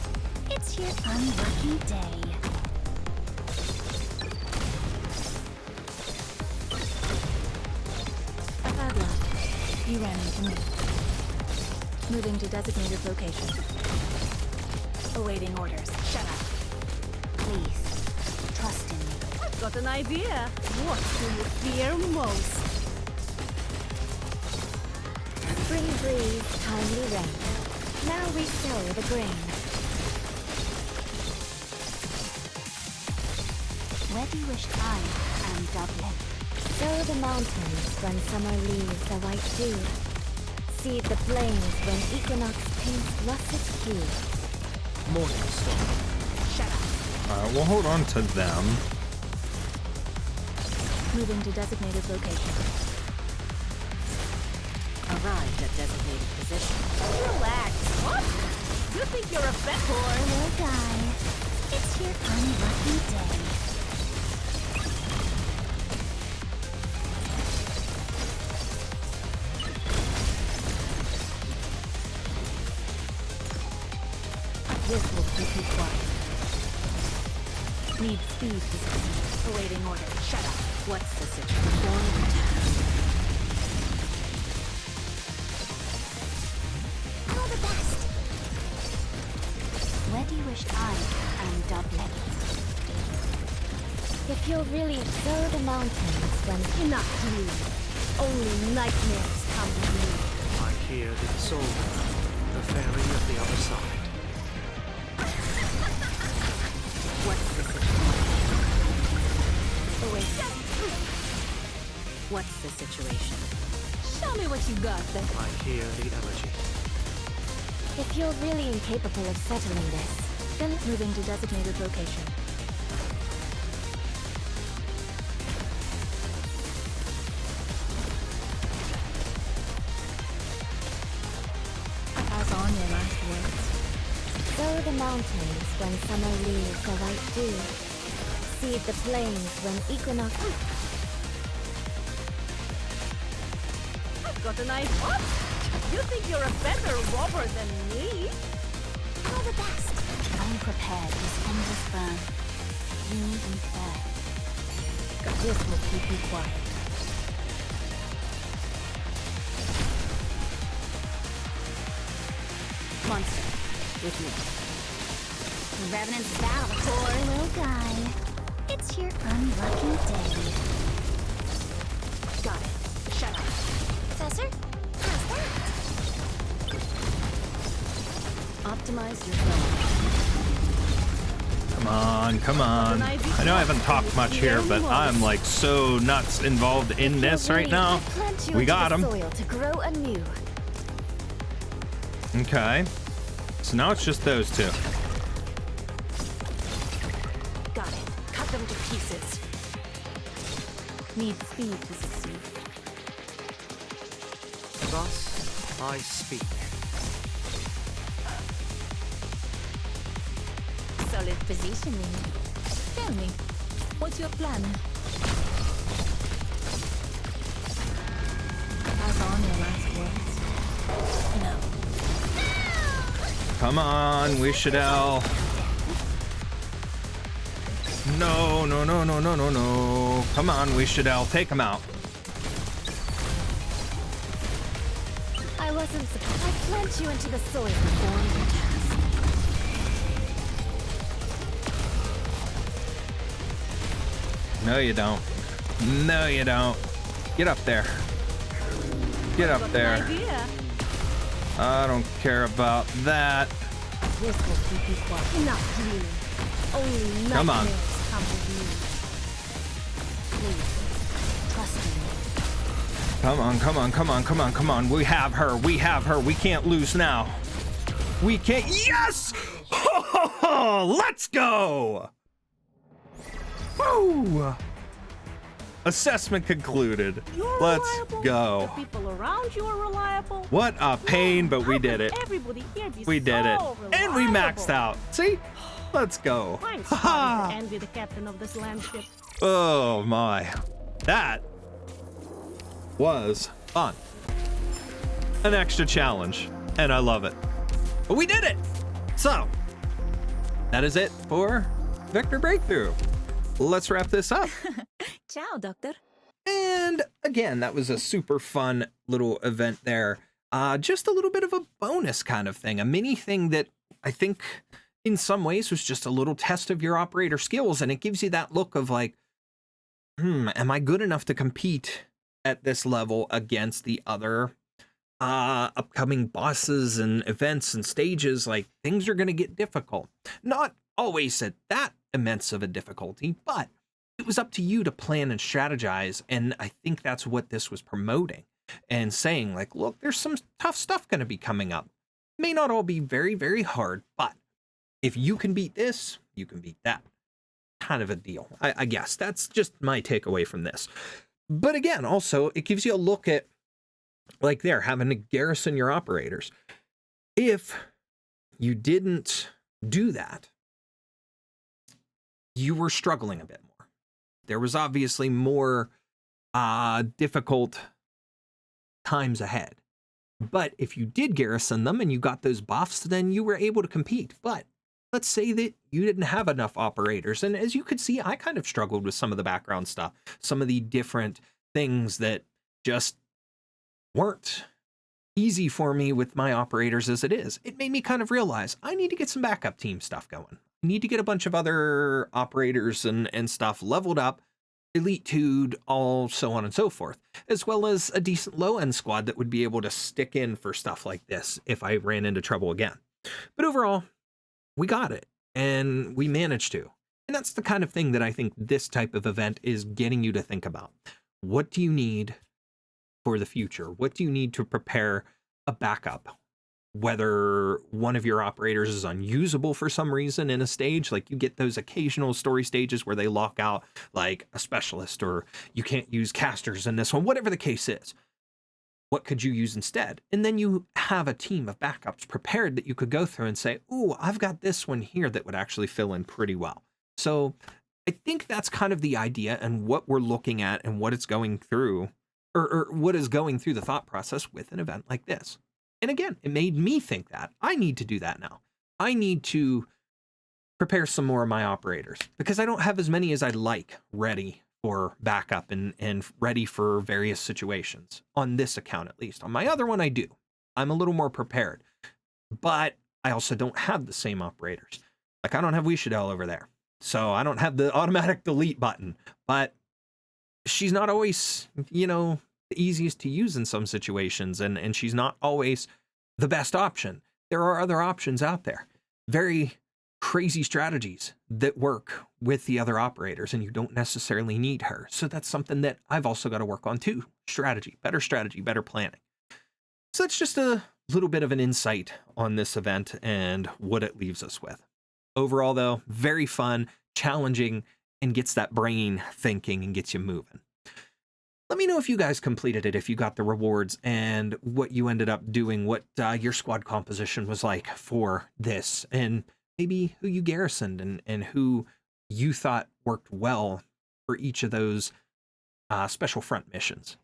It's your unlucky day. Adagla, you ran into me. Moving to designated location. Awaiting orders. Shut up. Please, trust in me. I've got an idea. What do you fear most? Spring breeze, timely rain. Now we sow the grain. Where do you wish I am Dublin? Sow the mountains when summer leaves the white dew. Seed the plains when equinox paints russet hue. Morning star. Shut up. Alright, we'll hold on to them. Moving to designated location. Arrived at designated position. Relax. What? You think you're a vet Poor whore? little guy. It's your unlucky day. This will keep you quiet. Need speed to succeed. Awaiting order. Shut up. What's the situation? Perform the task. All the best. Where do you wish I am Dublin? If you'll really sow the mountains when Enough to me. Only nightmares come with me. I hear the soul, the fairy of the other side. What's the situation? Await. What's the situation? Show me what you got then. I hear the elegy. if you're really incapable of settling this, then Moving to designated location. Pass on your last words. sow the mountains when summer leaves the white dew. Seed the plains when equinox. I've got an idea. What? You think you're a better robber than me? All the best. I'm prepared to spend this burn. You needn't fear. This will keep you quiet. Monster, with me. The Revenant's battle. Poor little guy. It's your unlucky day. Got it. Shut up. Professor, how's that? Optimize your flow. Come on, come on. I know I haven't talked much here, but I'm like so nuts involved in this right now. We got him. Soil to grow anew. Okay. So now it's just those two. Got it. Cut them to pieces. Need speed to succeed. Thus I speak. Solid positioning. Tell me, what's your plan? Pass on your last words. No. Come on, we should all. No, no, no, no, no, no, no. Come on, we should all take him out. I wasn't supposed. I plant you into the soil. Perform your task. No, you don't. No, you don't. Get up there. Get up there. Idea. I don't care about that. This will keep you quiet. Enough to me. Only Come on. nightmares come with Please, trust me. Come on, come on, come on, come on, come on. We have her. We have her. We can't lose now. We can't. Yes! Let's go! Woo! Assessment concluded. You're Let's reliable. go. The people around you are reliable. What a pain, but we How did can it. Everybody here be We did it. so And we maxed reliable? out. See? Let's go. I'm Ha starting to envy the captain of this landship. Oh my. That was fun. An extra challenge. And I love it. But we did it! So, that is it for Vector Breakthrough. Let's wrap this up. Ciao, Doctor. And again, that was a super fun little event there. Just a little bit of a bonus kind of thing, a mini thing that I think in some ways was just a little test of your operator skills. And it gives you that look of like, am I good enough to compete at this level against the other upcoming bosses and events and stages, like things are going to get difficult. Not always at that immense of a difficulty, but it was up to you to plan and strategize. And I think that's what this was promoting and saying, like, look, there's some tough stuff going to be coming up. May not all be very, very hard, but if you can beat this, you can beat that. Kind of a deal. I guess that's just my takeaway from this. But again, also, it gives you a look at, like, there, having to garrison your operators. If you didn't do that, you were struggling a bit more. There was obviously more difficult times ahead. But if you did garrison them and you got those buffs, then you were able to compete. But let's say that you didn't have enough operators. And as you could see, I kind of struggled with some of the background stuff, some of the different things that just weren't easy for me with my operators as it is. It made me kind of realize I need to get some backup team stuff going. I need to get a bunch of other operators and stuff leveled up, elite 2'd, all so on and so forth, as well as a decent low-end squad that would be able to stick in for stuff like this if I ran into trouble again. But overall, we got it, and we managed to. And that's the kind of thing that I think this type of event is getting you to think about. What do you need for the future? What do you need to prepare a backup? Whether one of your operators is unusable for some reason in a stage, like you get those occasional story stages where they lock out like a specialist, or you can't use casters in this one, whatever the case is. What could you use instead? And then you have a team of backups prepared that you could go through and say, ooh, I've got this one here that would actually fill in pretty well. So I think that's kind of the idea and what we're looking at and what it's going through, or what is going through the thought process with an event like this. And again, it made me think that I need to do that now. I need to prepare some more of my operators because I don't have as many as I'd like ready for backup and ready for various situations on this account, at least. On my other one, I do. I'm a little more prepared, but I also don't have the same operators. Like, I don't have Wishadel over there, so I don't have the automatic delete button, but she's not always, you know, the easiest to use in some situations, and she's not always the best option. There are other options out there. Very crazy strategies that work with the other operators, and you don't necessarily need her. So that's something that I've also got to work on too. Strategy, better planning. So that's just a little bit of an insight on this event and what it leaves us with. Overall, though, very fun, challenging, and gets that brain thinking and gets you moving. Let me know if you guys completed it, if you got the rewards, and what you ended up doing, what your squad composition was like for this, and maybe who you garrisoned and who you thought worked well for each of those special front missions.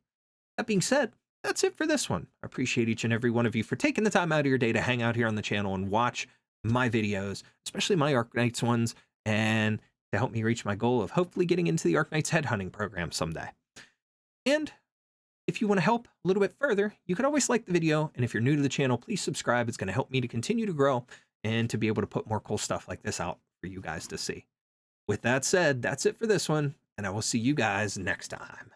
That being said, that's it for this one. I appreciate each and every one of you for taking the time out of your day to hang out here on the channel and watch my videos, especially my Arknights ones, and to help me reach my goal of hopefully getting into the Arknights headhunting program someday. And if you want to help a little bit further, you can always like the video. And if you're new to the channel, please subscribe. It's going to help me to continue to grow and to be able to put more cool stuff like this out for you guys to see. With that said, that's it for this one, and I will see you guys next time.